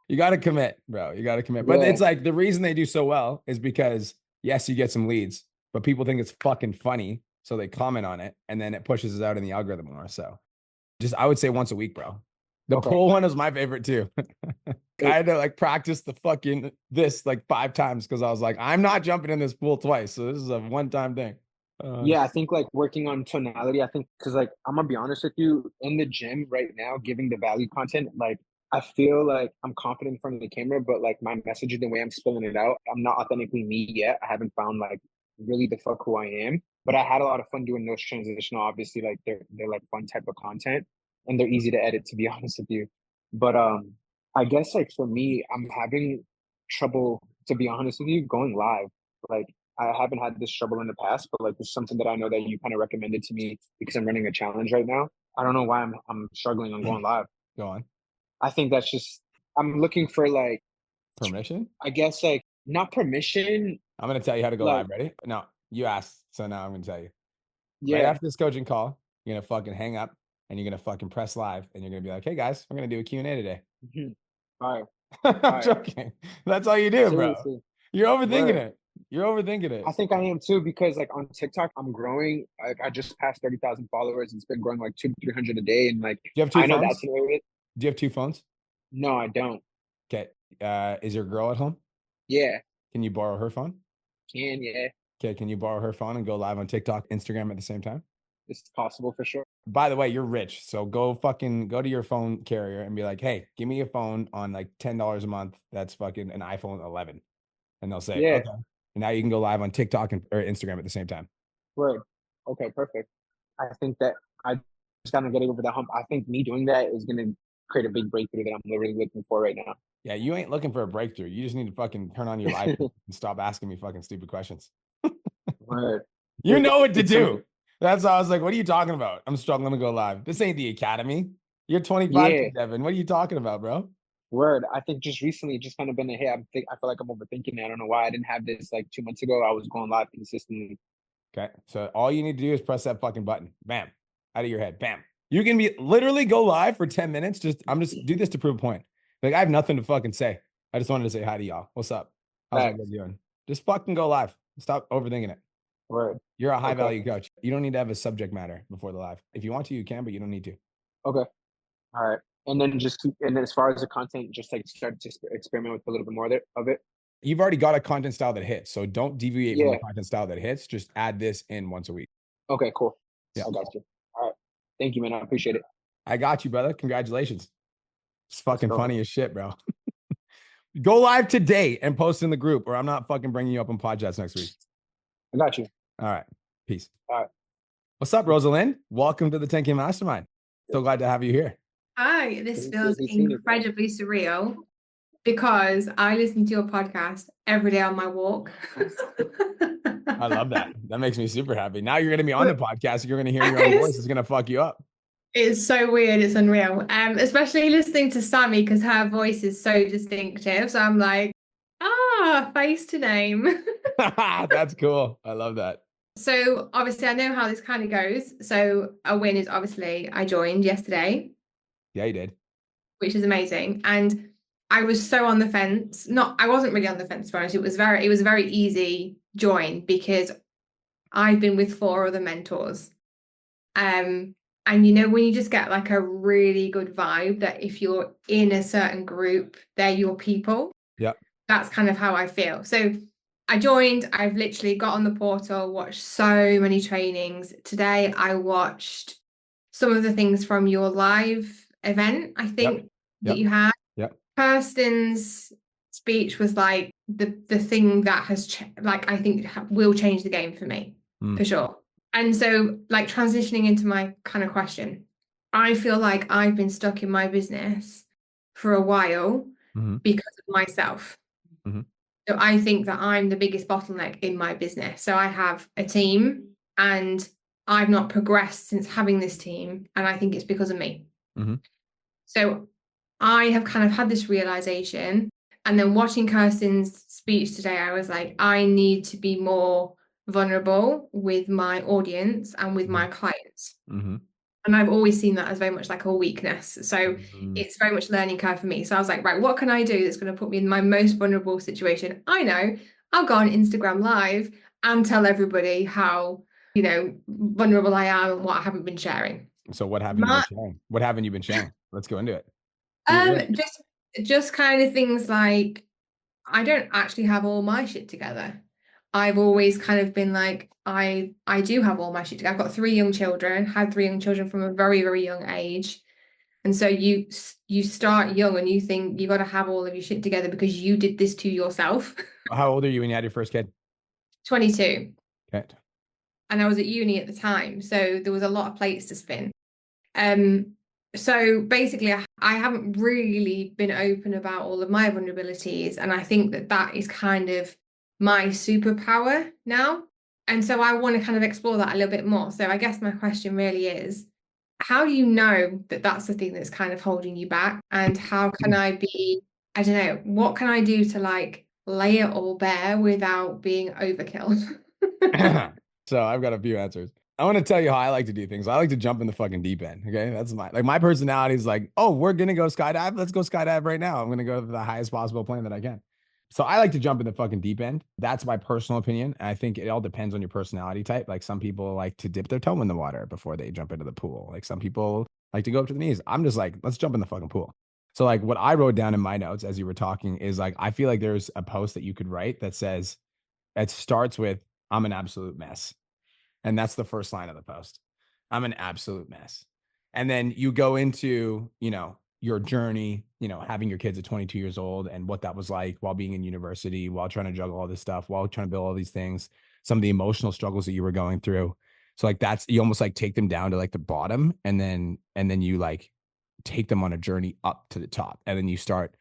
You got to commit, bro. You got to commit. But it's like the reason they do so well is because yes, you get some leads, but people think it's fucking funny. So they comment on it and then it pushes us out in the algorithm more. So just, I would say once a week, bro. The pool one is my favorite too. I had to like practice the fucking this like 5 times because I was like, I'm not jumping in this pool twice. So this is a one-time thing. Yeah, I think like working on tonality, I think because like I'm gonna be honest with you, in the gym right now, giving the value content, like I feel like I'm confident in front of the camera, but like my messaging, the way I'm spilling it out, I'm not authentically me yet. I haven't found like really the fuck who I am. But I had a lot of fun doing those transitional. Obviously, like they're like fun type of content and they're easy to edit, to be honest with you. But I guess like for me, I'm having trouble, to be honest with you, going live. Like I haven't had this trouble in the past, but like there's something that I know that you kind of recommended to me because I'm running a challenge right now. I don't know why I'm struggling on going live. Go on. I think that's just I'm looking for like permission. I guess like not permission. I'm gonna tell you how to go like, live. Ready? No, you asked, so now I'm gonna tell you. Yeah. Right after this coaching call, you're gonna fucking hang up and you're gonna fucking press live and you're gonna be like, "Hey guys, we're gonna do a Q&A today." All right. I'm joking. That's all you do, Seriously. bro. You're overthinking Word. it. You're overthinking it. I think I am too because like on TikTok, I'm growing. Like I just passed 30,000 followers. It's been growing like 200-300 a day, and like Do you have 2 I know phones? that's an area. Do you have 2 phones? No, I don't. Okay. Is your girl at home? Yeah. Can you borrow her phone? Yeah. Okay. Can you borrow her phone and go live on TikTok, Instagram at the same time? It's possible for sure. By the way, you're rich. So go to your phone carrier and be like, hey, give me a phone on like $10 a month. That's fucking an iPhone 11. And they'll say, okay. And now you can go live on TikTok or Instagram at the same time. Word. Okay, perfect. I think that I just gotta get over the hump. I think me doing that is gonna create a big breakthrough that I'm literally looking for right now. Yeah, you ain't looking for a breakthrough. You just need to fucking turn on your live and stop asking me fucking stupid questions. Word. You know what to do. That's why I was like, what are you talking about? I'm struggling to go live. This ain't the academy. You're 25, Devin. What are you talking about, bro? Word. I think just recently, just kind of been I feel like I'm overthinking it. I don't know why I didn't have this like 2 months ago. I was going live consistently. Okay. So all you need to do is press that fucking button. Bam. Out of your head. Bam. You can be literally go live for 10 minutes. I'm just do this to prove a point. Like I have nothing to fucking say. I just wanted to say hi to y'all. What's up? How's everybody doing? Just fucking go live. Stop overthinking it. Word. You're a high value coach. You don't need to have a subject matter before the live. If you want to, you can, but you don't need to. Okay. All right. And then just keep, and then as far as the content, just like start to experiment with a little bit more of it. You've already got a content style that hits. So don't deviate from the content style that hits. Just add this in once a week. Okay, cool. Yeah. I got you. All right. Thank you, man. I appreciate it. I got you, brother. Congratulations. It's fucking funny as shit, bro. Go live today and post in the group or I'm not fucking bringing you up on Podchats next week. I got you. All right. Peace. All right. What's up, Rosalind? Welcome to the 10K Mastermind. So glad to have you here. Hi, this feels incredibly surreal because I listen to your podcast every day on my walk. I love that. That makes me super happy. Now you're going to be on the podcast. You're going to hear your own voice. It's going to fuck you up. It's so weird. It's unreal. Especially listening to Sammy because her voice is so distinctive. So I'm like, face to name. That's cool. I love that. So obviously I know how this kind of goes. So a win is obviously I joined yesterday. Yeah, you did. Which is amazing. And I was so on the fence. I wasn't really on the fence, to be honest. It was a very easy join because I've been with 4 other mentors. And you know, when you just get like a really good vibe that if you're in a certain group, they're your people. Yeah. That's kind of how I feel. So I joined, I've literally got on the portal, watched so many trainings. Today I watched some of the things from your live event, I think, that you had. Yep. Kirsten's speech was like the thing that has I think will change the game for me, for sure. And so like transitioning into my kind of question, I feel like I've been stuck in my business for a while because of myself. So I think that I'm the biggest bottleneck in my business. So I have a team and I've not progressed since having this team. And I think it's because of me. So I have kind of had this realization. And then watching Kirsten's speech today, I was like, I need to be more vulnerable with my audience and with my clients. And I've always seen that as very much like a weakness. So it's very much learning curve for me. So I was like, right, what can I do that's going to put me in my most vulnerable situation? I know I'll go on Instagram Live and tell everybody how, you know, vulnerable I am and what I haven't been sharing. So what haven't you been sharing? What haven't you been sharing? Let's go into it. Just kind of things like I don't actually have all my shit together. I've always kind of been like, I do have all my shit together. I've got 3 young children, had 3 young children from a very, very young age. And so you start young and you think you got to have all of your shit together because you did this to yourself. How old are you when you had your first kid? 22. Okay. And I was at uni at the time. So there was a lot of plates to spin. So basically, I haven't really been open about all of my vulnerabilities. And I think that is kind of my superpower now. And so I want to kind of explore that a little bit more. So I guess my question really is, how do you know that that's the thing that's kind of holding you back? And how can I be, I don't know, what can I do to like lay it all bare without being overkill? So I've got a few answers. I want to tell you how I like to do things. I like to jump in the fucking deep end. Okay. That's my personality is like, oh, we're going to go skydive. Let's go skydive right now. I'm going to go to the highest possible plane that I can. So I like to jump in the fucking deep end. That's my personal opinion. I think it all depends on your personality type. Like some people like to dip their toe in the water before they jump into the pool. Like some people like to go up to the knees. I'm just like, let's jump in the fucking pool. So like what I wrote down in my notes as you were talking is like, I feel like there's a post that you could write that says, it starts with, I'm an absolute mess. And that's the first line of the post. I'm an absolute mess. And then you go into, you know, your journey, you know, having your kids at 22 years old and what that was like while being in university, while trying to juggle all this stuff, while trying to build all these things, some of the emotional struggles that you were going through. So like that's, you almost like take them down to like the bottom and then you like take them on a journey up to the top. And then you start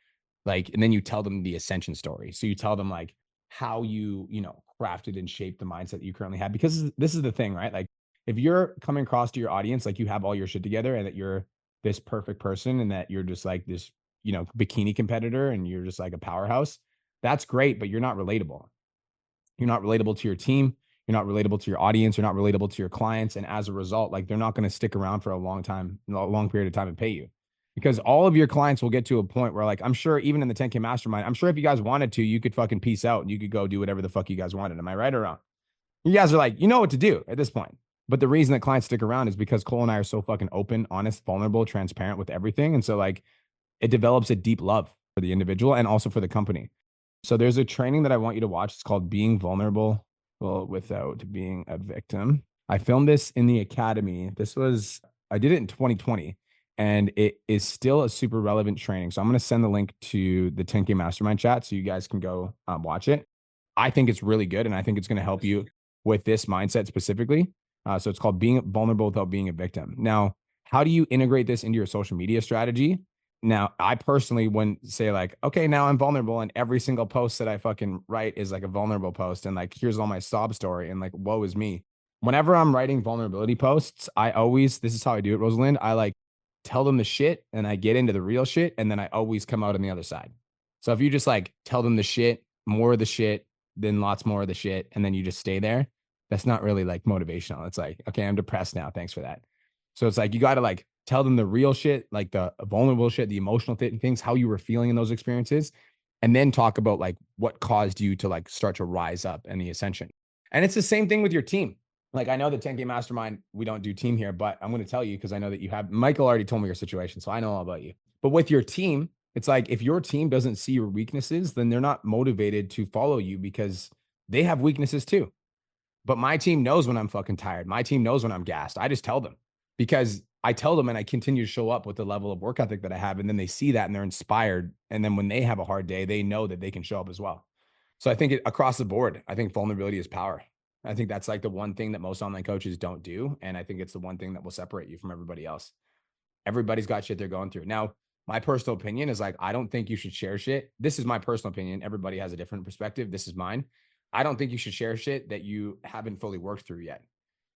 like, and then you tell them the ascension story. So you tell them like how you know, crafted and shaped the mindset that you currently have, because this is the thing, right? Like if you're coming across to your audience, like you have all your shit together and that you're this perfect person and that you're just like this, you know, bikini competitor and you're just like a powerhouse, that's great, but you're not relatable. You're not relatable to your team. You're not relatable to your audience. You're not relatable to your clients. And as a result, like they're not going to stick around for a long period of time and pay you, because all of your clients will get to a point where like, I'm sure even in the 10K mastermind, I'm sure if you guys wanted to, you could fucking peace out and you could go do whatever the fuck you guys wanted. Am I right or wrong? You guys are like, you know what to do at this point. But the reason that clients stick around is because Cole and I are so fucking open, honest, vulnerable, transparent with everything. And so like it develops a deep love for the individual and also for the company. So there's a training that I want you to watch. It's called Being Vulnerable Without Being a Victim. I filmed this in the academy. I did it in 2020 and it is still a super relevant training. So I'm going to send the link to the 10K mastermind chat so you guys can go watch it. I think it's really good. And I think it's going to help you with this mindset specifically. So it's called Being Vulnerable Without Being a Victim. Now, how do you integrate this into your social media strategy? Now, I personally wouldn't say like, okay, now I'm vulnerable and every single post that I fucking write is like a vulnerable post and like, here's all my sob story and like, woe is me. Whenever I'm writing vulnerability posts, this is how I do it, Rosalind. I like tell them the shit and I get into the real shit and then I always come out on the other side. So if you just like tell them the shit more of the shit, then lots more of the shit, and then you just stay there, that's not really like motivational. It's like, okay, I'm depressed now. Thanks for that. So it's like, you got to like tell them the real shit, like the vulnerable shit, the emotional things, how you were feeling in those experiences, and then talk about like what caused you to like start to rise up in the ascension. And it's the same thing with your team. Like, I know the 10K Mastermind, we don't do team here, but I'm going to tell you, because I know that you have, Michael already told me your situation, so I know all about you. But with your team, it's like, if your team doesn't see your weaknesses, then they're not motivated to follow you because they have weaknesses too. But my team knows when I'm fucking tired. My team knows when I'm gassed. I just tell them, because I tell them and I continue to show up with the level of work ethic that I have. And then they see that and they're inspired. And then when they have a hard day, they know that they can show up as well. So I think across the board, I think vulnerability is power. I think that's like the one thing that most online coaches don't do. And I think it's the one thing that will separate you from everybody else. Everybody's got shit they're going through. Now, my personal opinion is like, I don't think you should share shit. This is my personal opinion. Everybody has a different perspective. This is mine. I don't think you should share shit that you haven't fully worked through yet,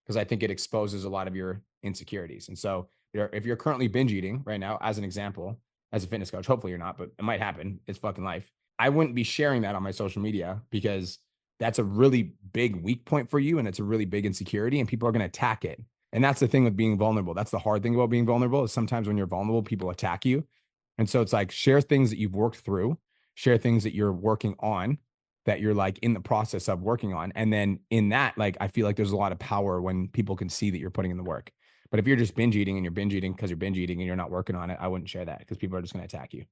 because I think it exposes a lot of your insecurities. And so if you're currently binge eating right now, as an example, as a fitness coach, hopefully you're not, but it might happen. It's fucking life. I wouldn't be sharing that on my social media, because that's a really big weak point for you. And it's a really big insecurity, and people are going to attack it. And that's the thing with being vulnerable. That's the hard thing about being vulnerable, is sometimes when you're vulnerable, people attack you. And so it's like, share things that you've worked through, share things that you're working on, that you're like in the process of working on. And then in that, like, I feel like there's a lot of power when people can see that you're putting in the work. But if you're just binge eating and you're binge eating because you're binge eating and you're not working on it, I wouldn't share that, because people are just going to attack you.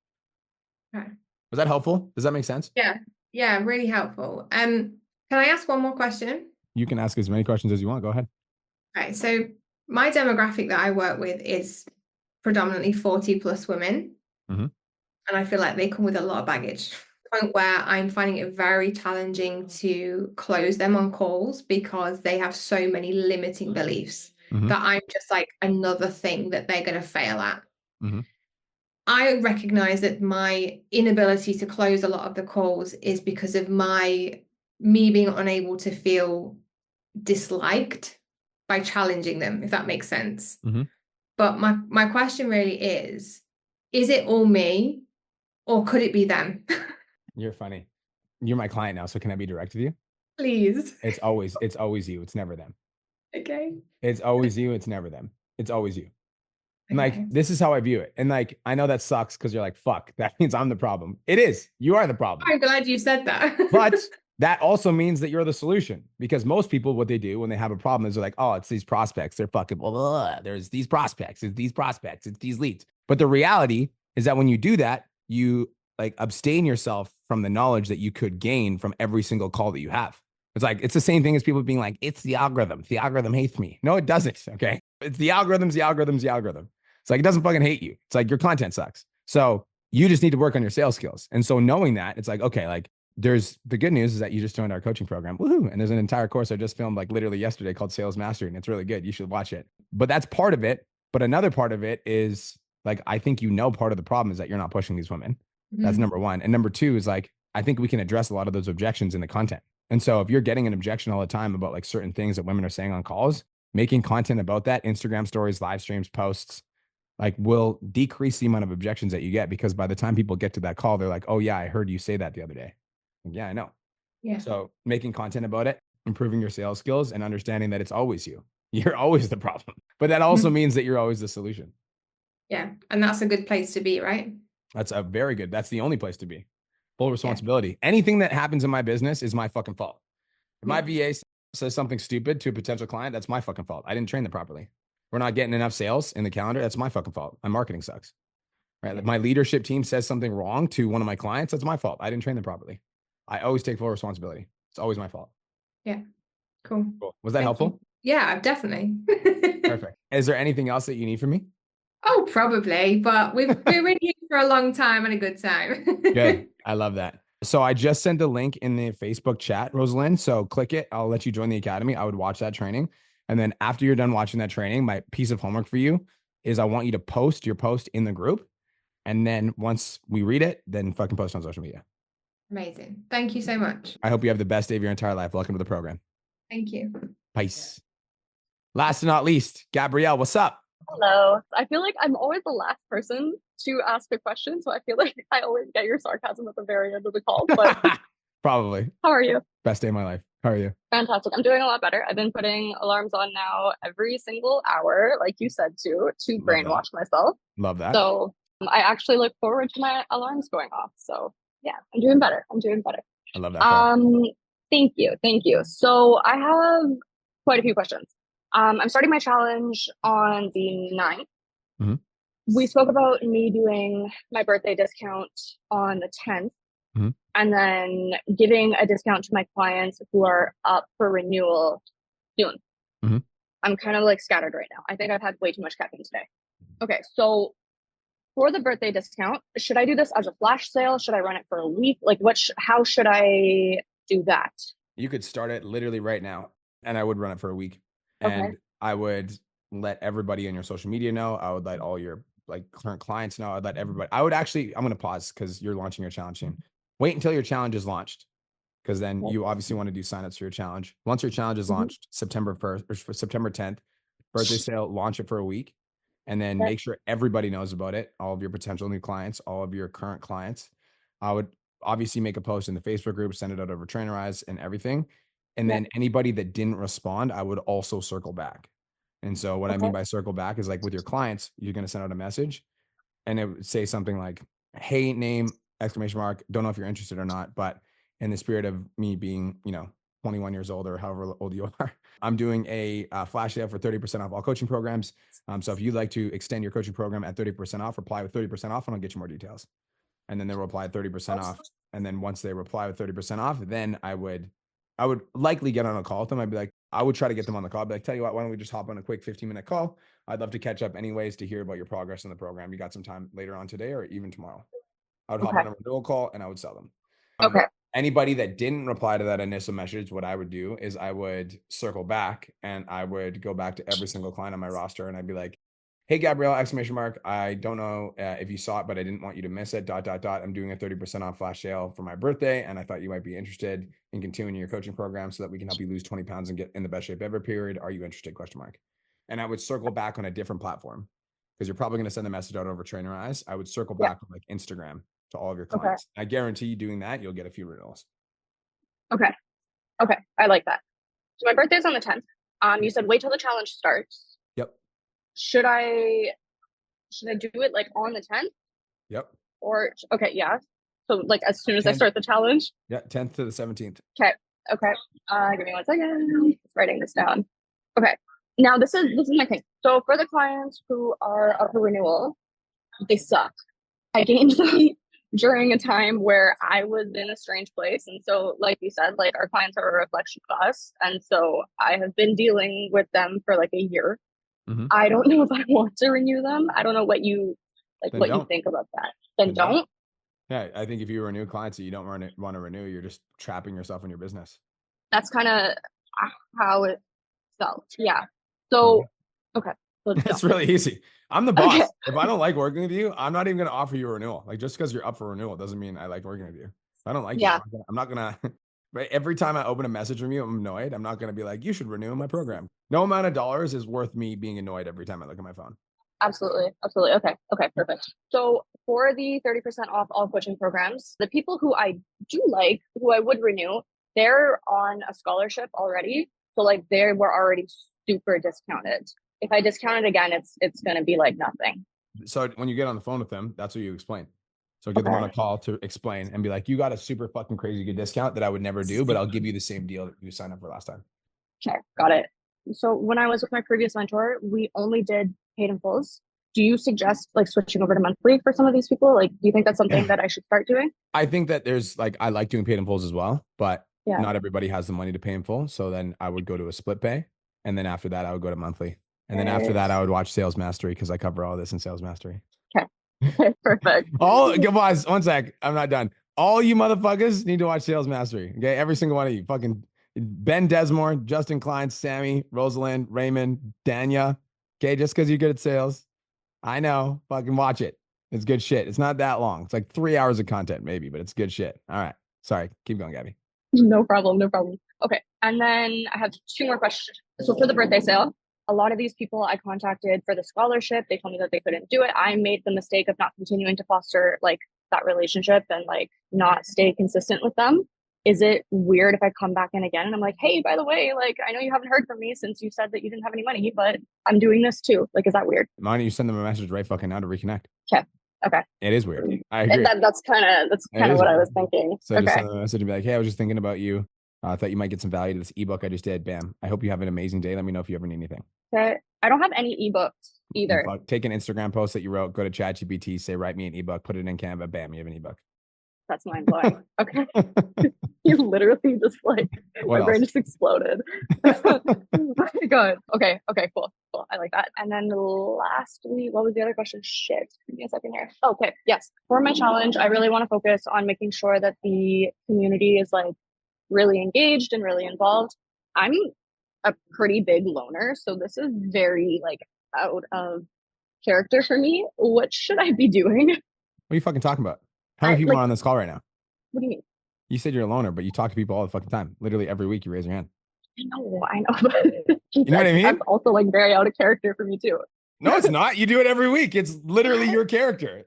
Okay. Was that helpful? Does that make sense? Yeah. Yeah. Really helpful. Can I ask one more question? You can ask as many questions as you want. Go ahead. Okay. So my demographic that I work with is predominantly 40 plus women. Mm-hmm. And I feel like they come with a lot of baggage. Point where I'm finding it very challenging to close them on calls, because they have so many limiting beliefs that I'm just like another thing that they're going to fail at. I recognize that my inability to close a lot of the calls is because of me being unable to feel disliked by challenging them, if that makes sense. But my question really is it all me, or could it be them? You're funny. You're my client now, so can I be direct with you? Please. It's always you. It's never them. Okay. It's always you. It's never them. It's always you. And like, this is how I view it. And like, I know that sucks, because you're like, fuck, that means I'm the problem. It is. You are the problem. I'm glad you said that. But that also means that you're the solution, because most people, what they do when they have a problem is they're like, oh, it's these prospects. They're fucking blah, blah, blah. There's these prospects. It's these prospects. It's these leads. But the reality is that when you do that, you like abstain yourself from the knowledge that you could gain from every single call that you have. It's like, it's the same thing as people being like, it's the algorithm. The algorithm hates me. No, it doesn't. Okay. It's the algorithm's the algorithm's the algorithm. It's like, it doesn't fucking hate you. It's like, your content sucks. So you just need to work on your sales skills. And so knowing that, it's like, okay, like, there's the good news is that you just joined our coaching program. Woohoo. And there's an entire course I just filmed like literally yesterday called Sales Mastery, and it's really good. You should watch it. But that's part of it. But another part of it is like, I think, part of the problem is that you're not pushing these women. That's number one. And number two is like, I think we can address a lot of those objections in the content. And so if you're getting an objection all the time about like certain things that women are saying on calls, making content about that, Instagram stories, live streams, posts, like, will decrease the amount of objections that you get, because by the time people get to that call, they're like, oh yeah, I heard you say that the other day. Like, yeah, I know. Yeah. So making content about it, improving your sales skills, and understanding that it's always you. You're always the problem. But that also means that you're always the solution. Yeah. And that's a good place to be, right? That's that's the only place to be. Full responsibility. Yeah. Anything that happens in my business is my fucking fault. If my VA says something stupid to a potential client, that's my fucking fault. I didn't train them properly. We're not getting enough sales in the calendar. That's my fucking fault. My marketing sucks. Right? If my leadership team says something wrong to one of my clients, that's my fault. I didn't train them properly. I always take full responsibility. It's always my fault. Yeah. Cool. Was that helpful? Yeah, definitely. Perfect. Is there anything else that you need from me? Oh, probably, but we've been with you for a long time and a good time. Good. I love that. So I just sent a link in the Facebook chat, Rosalind. So click it. I'll let you join the academy. I would watch that training. And then after you're done watching that training, my piece of homework for you is I want you to post your post in the group. And then once we read it, then fucking post on social media. Amazing. Thank you so much. I hope you have the best day of your entire life. Welcome to the program. Thank you. Peace. Last but not least, Gabrielle, what's up? Hello. I feel like I'm always the last person to ask a question. So I feel like I always get your sarcasm at the very end of the call. But Probably. How are you? Best day of my life. How are you? Fantastic. I'm doing a lot better. I've been putting alarms on now every single hour, like you said, to Love that. brainwash myself. Love that. So I actually look forward to my alarms going off. So yeah, I'm doing better. I'm doing better. I love that. Fact. Thank you. Thank you. So I have quite a few questions. I'm starting my challenge on the 9th. Mhm. We spoke about me doing my birthday discount on the 10th. Mhm. And then giving a discount to my clients who are up for renewal soon. Mhm. I'm kind of like scattered right now. I think I've had way too much caffeine today. Okay, so for the birthday discount, should I do this as a flash sale? Should I run it for a week? Like, how should I do that? You could start it literally right now, and I would run it for a week. Okay. And I would let everybody in your social media know. I would let all your like current clients know. I'd let everybody. I'm going to pause because you're launching your challenge soon. Wait until your challenge is launched, because then you obviously want to do signups for your challenge. Once your challenge is launched, September 1st or for September 10th, birthday sale, launch it for a week, and then make sure everybody knows about it. All of your potential new clients, all of your current clients. I would obviously make a post in the Facebook group, send it out over Trainerize and everything. And then anybody that didn't respond, I would also circle back. And so what I mean by circle back is like with your clients, you're going to send out a message and it would say something like, hey, name, exclamation mark, don't know if you're interested or not, but in the spirit of me being, 21 years old or however old you are, I'm doing a flash sale for 30% off all coaching programs. So if you'd like to extend your coaching program at 30% off, reply with 30% off and I'll get you more details. And then they'll reply 30% off. And then once they reply with 30% off, then I would likely get on a call with them. I'd be like, I would try to get them on the call. I'd be like, tell you what, why don't we just hop on a quick 15-minute call? I'd love to catch up anyways to hear about your progress in the program. You got some time later on today or even tomorrow? I would hop on a renewal call and I would sell them. Anybody that didn't reply to that initial message, what I would do is I would circle back and I would go back to every single client on my roster and I'd be like, hey, Gabrielle, exclamation mark. I don't know if you saw it, but I didn't want you to miss it. ... I'm doing a 30% off flash sale for my birthday. And I thought you might be interested in continuing your coaching program so that we can help you lose 20 pounds and get in the best shape ever period. Are you interested? ? And I would circle back on a different platform because you're probably going to send a message out over Trainerize. I would circle back on like Instagram to all of your clients. I guarantee you doing that, you'll get a few renewals. Okay. I like that. So my birthday's on the 10th. You said wait till the challenge starts. Yep. Should I do it like on the 10th? Yep. Or yeah. So like as soon as I start the challenge? Yeah, 10th to the 17th. Okay. Give me 1 second. Just writing this down. Okay. Now this is my thing. So for the clients who are up for renewal, they suck. I gained them during a time where I was in a strange place. And so, like you said, like our clients are a reflection of us. And so I have been dealing with them for like a year. I don't know if I want to renew them. I don't know what you you think about that. Then don't. Yeah, I think if you renew clients that you don't want to renew, you're just trapping yourself in your business. That's kind of how it felt. Yeah. So, okay. It's really easy. I'm the boss. If I don't like working with you, I'm not even going to offer you a renewal. Like just because you're up for renewal doesn't mean I like working with you. If I don't like you, I'm not going to. But every time I open a message from you, I'm annoyed. I'm not going to be like, you should renew my program. No amount of dollars is worth me being annoyed every time I look at my phone. Absolutely. Okay, perfect. So for the 30% off all coaching programs, the people who I do like, who I would renew, they're on a scholarship already. So like they were already super discounted. If I discount it again, it's going to be like nothing. So when you get on the phone with them, that's what you explain. So get them on a call to explain and be like, you got a super fucking crazy good discount that I would never do, but I'll give you the same deal that you signed up for last time. Okay, got it. So when I was with my previous mentor, we only did paid in fulls. Do you suggest like switching over to monthly for some of these people? Like, do you think that's something that I should start doing? I think that there's like, I like doing paid in fulls as well, but not everybody has the money to pay in full. So then I would go to a split pay. And then after that, I would go to monthly. And then after that, I would watch Sales Mastery because I cover all this in Sales Mastery. Okay, perfect. Guys, 1 sec. I'm not done. All you motherfuckers need to watch Sales Mastery. Okay, every single one of you. Fucking Ben Desmore, Justin Klein, Sammy, Rosalind, Raymond, Danya. Okay, just because you're good at sales. I know. Fucking watch it. It's good shit. It's not that long. It's like 3 hours of content, maybe, but it's good shit. All right. Sorry. Keep going, Gabby. No problem. Okay. And then I have 2 more questions. So for the birthday sale, a lot of these people I contacted for the scholarship, they told me that they couldn't do it. I made the mistake of not continuing to foster like that relationship and like not stay consistent with them. is it weird if I come back in again and I'm like, hey, by the way, like, I know you haven't heard from me since you said that you didn't have any money, but I'm doing this too. Like, is that weird? Why don't you send them a message right fucking now to reconnect? Okay. Okay. It is weird. I agree. That's kind of what I was thinking. So just Okay. send them a message and be like, hey, I was just thinking about you. I thought you might get some value to this ebook I just did. Bam. I hope you have an amazing day. Let me know if you ever need anything. Okay. I don't have any ebooks either. Take an Instagram post that you wrote, go to ChatGPT, say, write me an ebook, put it in Canva. Bam, you have an ebook. That's mind blowing. Okay. You literally just like, my brain just exploded. Oh my God. Okay. Okay. Cool. Cool. I like that. And then lastly, what was the other question? Shit. Give me a second here. Okay. Yes. For my challenge, I really want to focus on making sure that the community is like really engaged and really involved. I'm a pretty big loner, so this is very like out of character for me. What should I be doing? What are you fucking talking about? How many people are on this call right now? What do you mean? You said you're a loner, but you talk to people all the fucking time. Literally every week you raise your hand. I know, but you know what I mean? That's also like very out of character for me too. No, it's not. You do it every week. It's literally your character.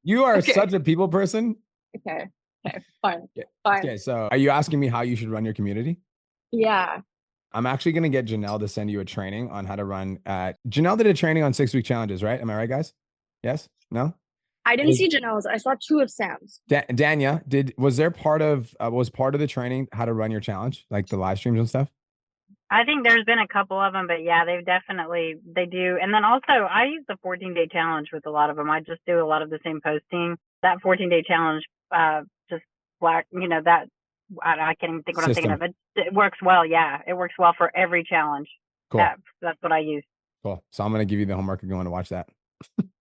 You are such a people person. Okay. Okay. Fine. Yeah. Fine. Okay. So are you asking me how you should run your community? Yeah. I'm actually going to get Janelle to send you a training on how to run. Janelle did a training on 6-week challenges, right? Am I right, guys? Yes? No? I didn't see Janelle's. I saw 2 of Sam's. Danya, was there part of the training how to run your challenge, like the live streams and stuff? I think there's been a couple of them, but yeah, they do. And then also I use the 14-day challenge with a lot of them. I just do a lot of the same posting. That 14-day challenge, just black, that I can't even think what I'm thinking of. It works well. Yeah. It works well for every challenge. Cool. That's what I use. Cool. So I'm going to give you the homework of going to watch that.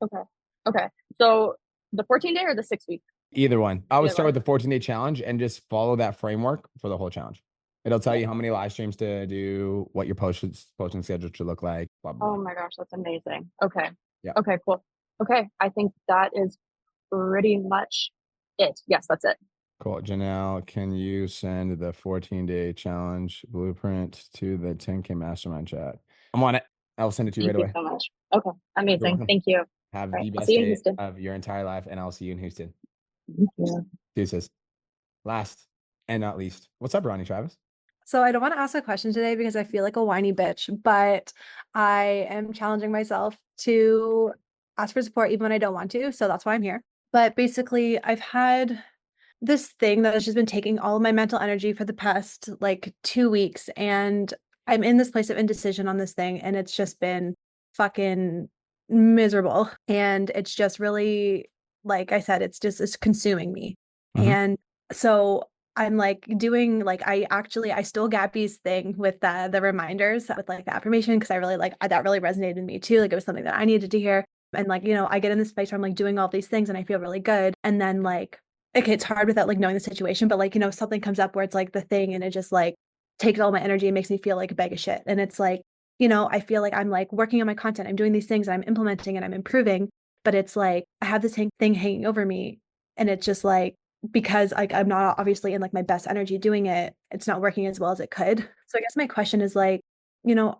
Okay. Okay. So the 14-day or the 6-week? Either one. I would start with the 14-day challenge and just follow that framework for the whole challenge. It'll tell you how many live streams to do, what your posting schedule should look like. Blah, blah, blah. Oh my gosh, that's amazing. Okay. Yeah. Okay, cool. Okay. I think that is pretty much it. Yes, that's it. Cool. Janelle, can you send the 14-day challenge blueprint to the 10K Mastermind chat? I'm on it. I'll send it to you right away. Thank you so much. Okay. Amazing. Thank you. Have All the right, I'll best see you in day Houston. of your entire life, and I'll see you in Houston. Thank you. Deuces. Last and not least, what's up, Ronnie Travis? So I don't want to ask a question today because I feel like a whiny bitch, but I am challenging myself to ask for support even when I don't want to. So that's why I'm here. But basically, I've had this thing that has just been taking all of my mental energy for the past like 2 weeks. And I'm in this place of indecision on this thing. And it's just been fucking miserable. And it's just really, like I said, it's consuming me. Mm-hmm. And so I'm like doing like, I stole Gabby's thing with the reminders with like the affirmation, because I really that really resonated with me too. Like it was something that I needed to hear. And like, I get in this space where I'm like doing all these things and I feel really good. And then like, okay, it's hard without like knowing the situation, but like, something comes up where it's like the thing and it just like takes all my energy and makes me feel like a bag of shit. And it's like, I feel like I'm like working on my content. I'm doing these things and I'm implementing and I'm improving, but it's like, I have this thing hanging over me. And it's just like, because like, I'm not obviously in like my best energy doing it, it's not working as well as it could. So I guess my question is like,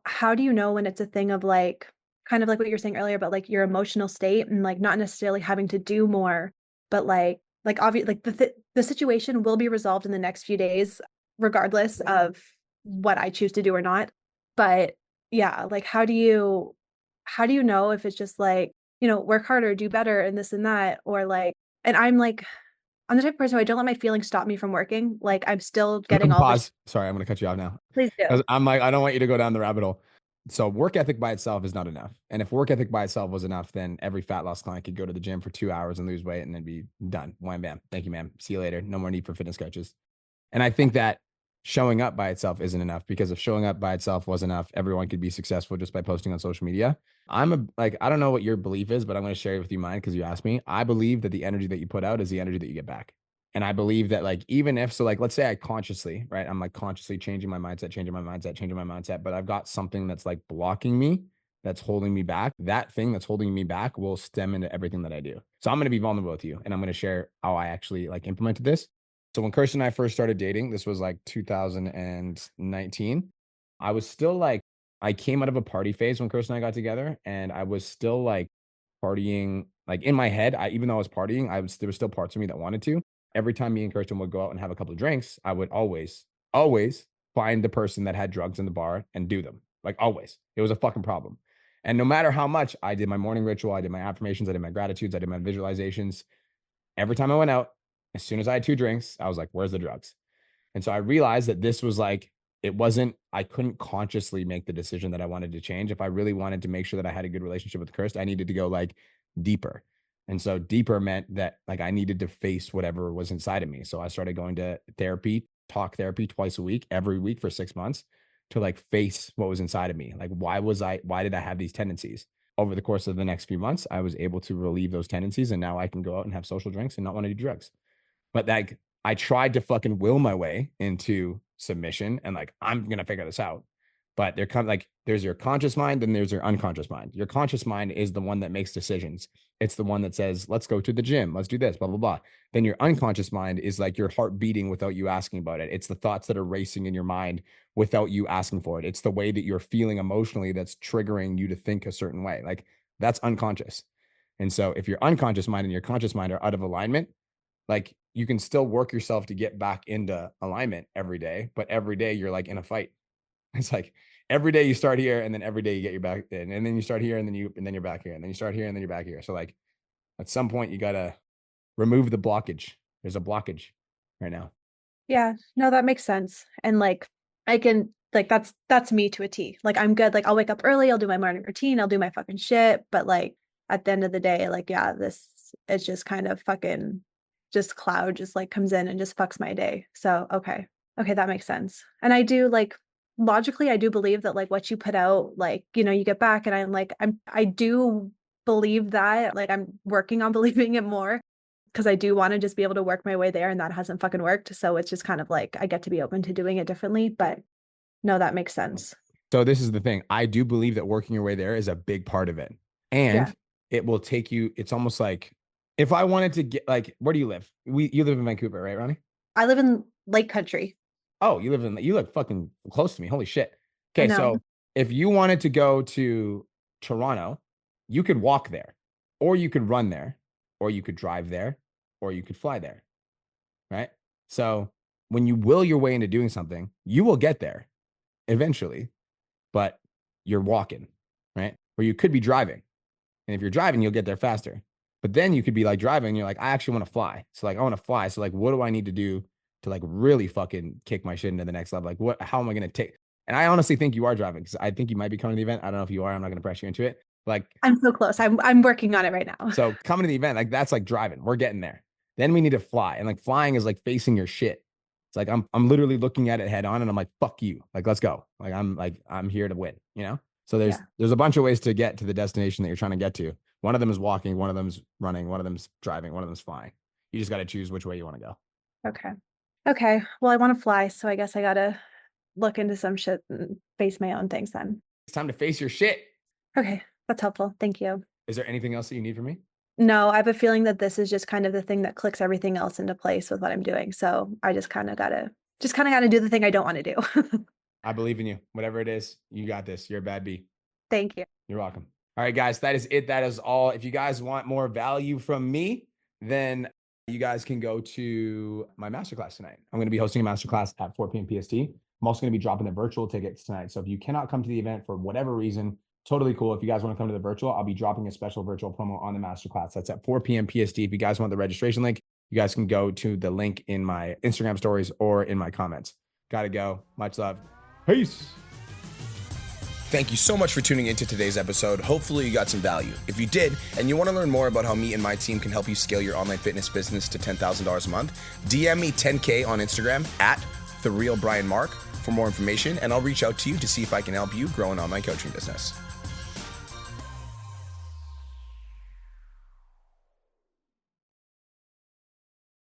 how do you know when it's a thing of like, kind of like what you were saying earlier about like your emotional state and like not necessarily having to do more, but like obviously like the situation will be resolved in the next few days, regardless of what I choose to do or not. But yeah, like how do you know if it's just like, work harder, do better and this and that, or like, and I'm like, I'm the type of person who I don't let my feelings stop me from working. Like I'm still getting all Pause. Sorry, I'm going to cut you off now. Please do. I'm like, I don't want you to go down the rabbit hole. So work ethic by itself is not enough. And if work ethic by itself was enough, then every fat loss client could go to the gym for 2 hours and lose weight and then be done. Wham, bam. Thank you, ma'am. See you later. No more need for fitness coaches. And I think that showing up by itself isn't enough, because if showing up by itself was enough, everyone could be successful just by posting on social media. I don't know what your belief is, but I'm going to share it with you mine because you asked me. I believe that the energy that you put out is the energy that you get back. And I believe that like, even if, so like, let's say I consciously, right? I'm like consciously changing my mindset, but I've got something that's like blocking me, that's holding me back. That thing that's holding me back will stem into everything that I do. So I'm going to be vulnerable with you and I'm going to share how I actually like implemented this. So when Kirsten and I first started dating, this was like 2019. I was still like, I came out of a party phase when Kirsten and I got together, and I was still like partying, like in my head, even though I was partying, there was still parts of me that wanted to. every time me and Kirsten would go out and have a couple of drinks, I would always find the person that had drugs in the bar and do them. Like always. It was a fucking problem. And no matter how much I did my morning ritual, I did my affirmations, I did my gratitudes, I did my visualizations, every time I went out, as soon as I had 2 drinks, I was like, where's the drugs? And so I realized that this was like, I couldn't consciously make the decision that I wanted to change. If I really wanted to make sure that I had a good relationship with Kirsten, I needed to go like deeper. And so deeper meant that like I needed to face whatever was inside of me. So I started going to therapy, talk therapy twice a week, every week for 6 months to like face what was inside of me. Like, why did I have these tendencies? Over the course of the next few months, I was able to relieve those tendencies. And now I can go out and have social drinks and not want to do drugs. But like, I tried to fucking will my way into submission and like, I'm going to figure this out. But there's your conscious mind and there's your unconscious mind. Your conscious mind is the one that makes decisions. It's the one that says, let's go to the gym. Let's do this, blah, blah, blah. Then your unconscious mind is like your heart beating without you asking about it. It's the thoughts that are racing in your mind without you asking for it. It's the way that you're feeling emotionally that's triggering you to think a certain way. Like that's unconscious. And so if your unconscious mind and your conscious mind are out of alignment, like you can still work yourself to get back into alignment every day, but every day you're like in a fight. It's like every day you start here and then every day you get your back in, and then you start here and then you're back here, and then you start here and then you're back here. So like at some point you got to remove the blockage. There's a blockage right now. Yeah, no, that makes sense. And like, I can like, that's me to a T. Like, I'm good. Like, I'll wake up early. I'll do my morning routine. I'll do my fucking shit. But like at the end of the day, like, yeah, this is just kind of fucking just cloud just like comes in and just fucks my day. So, okay, that makes sense. And I do like, logically, I do believe that like what you put out, like, you know, you get back, and I do believe that, like, I'm working on believing it more because I do want to just be able to work my way there, and that hasn't fucking worked. So it's just kind of like, I get to be open to doing it differently, but no, that makes sense. So this is the thing. I do believe that working your way there is a big part of it. And it will take you, it's almost like if I wanted to get like, where do you live? You live in Vancouver, right, Ronnie? I live in Lake Country. Oh, you live fucking close to me. Holy shit. Okay. So if you wanted to go to Toronto, you could walk there, or you could run there, or you could drive there, or you could fly there. Right. So when you will your way into doing something, you will get there eventually, but you're walking, right? Or you could be driving. And if you're driving, you'll get there faster. But then you could be like driving, and you're like, I actually want to fly. So like, I want to fly. So like, what do I need to do to like really fucking kick my shit into the next level? Like how am I going to take? And I honestly think you are driving, because I think you might be coming to the event. I don't know if you are. I'm not going to press you into it. Like, I'm so close. I'm working on it right now. So coming to the event, like that's like driving. We're getting there. Then we need to fly. And like flying is like facing your shit. It's like, I'm literally looking at it head on, and I'm like, fuck you. Like, let's go. Like, I'm here to win, you know? So there's a bunch of ways to get to the destination that you're trying to get to. One of them is walking, one of them's running, one of them's driving, one of them's flying. You just got to choose which way you want to go. Okay. Well, I want to fly, so I guess I got to look into some shit and face my own things then. It's time to face your shit. Okay. That's helpful. Thank you. Is there anything else that you need from me? No, I have a feeling that this is just kind of the thing that clicks everything else into place with what I'm doing. So I just kind of gotta do the thing I don't want to do. I believe in you. Whatever it is, you got this. You're a bad bee. Thank you. You're welcome. All right, guys, that is it. That is all. If you guys want more value from me, then you guys can go to my masterclass tonight. I'm going to be hosting a masterclass at 4 p.m. PST. I'm also going to be dropping the virtual tickets tonight. So if you cannot come to the event for whatever reason, totally cool. If you guys want to come to the virtual, I'll be dropping a special virtual promo on the masterclass. That's at 4 p.m. PST. If you guys want the registration link, you guys can go to the link in my Instagram stories or in my comments. Gotta go. Much love. Peace. Thank you so much for tuning into today's episode. Hopefully you got some value. If you did, and you want to learn more about how me and my team can help you scale your online fitness business to $10,000 a month, DM me 10K on Instagram at TheRealBrianMark for more information, and I'll reach out to you to see if I can help you grow an online coaching business.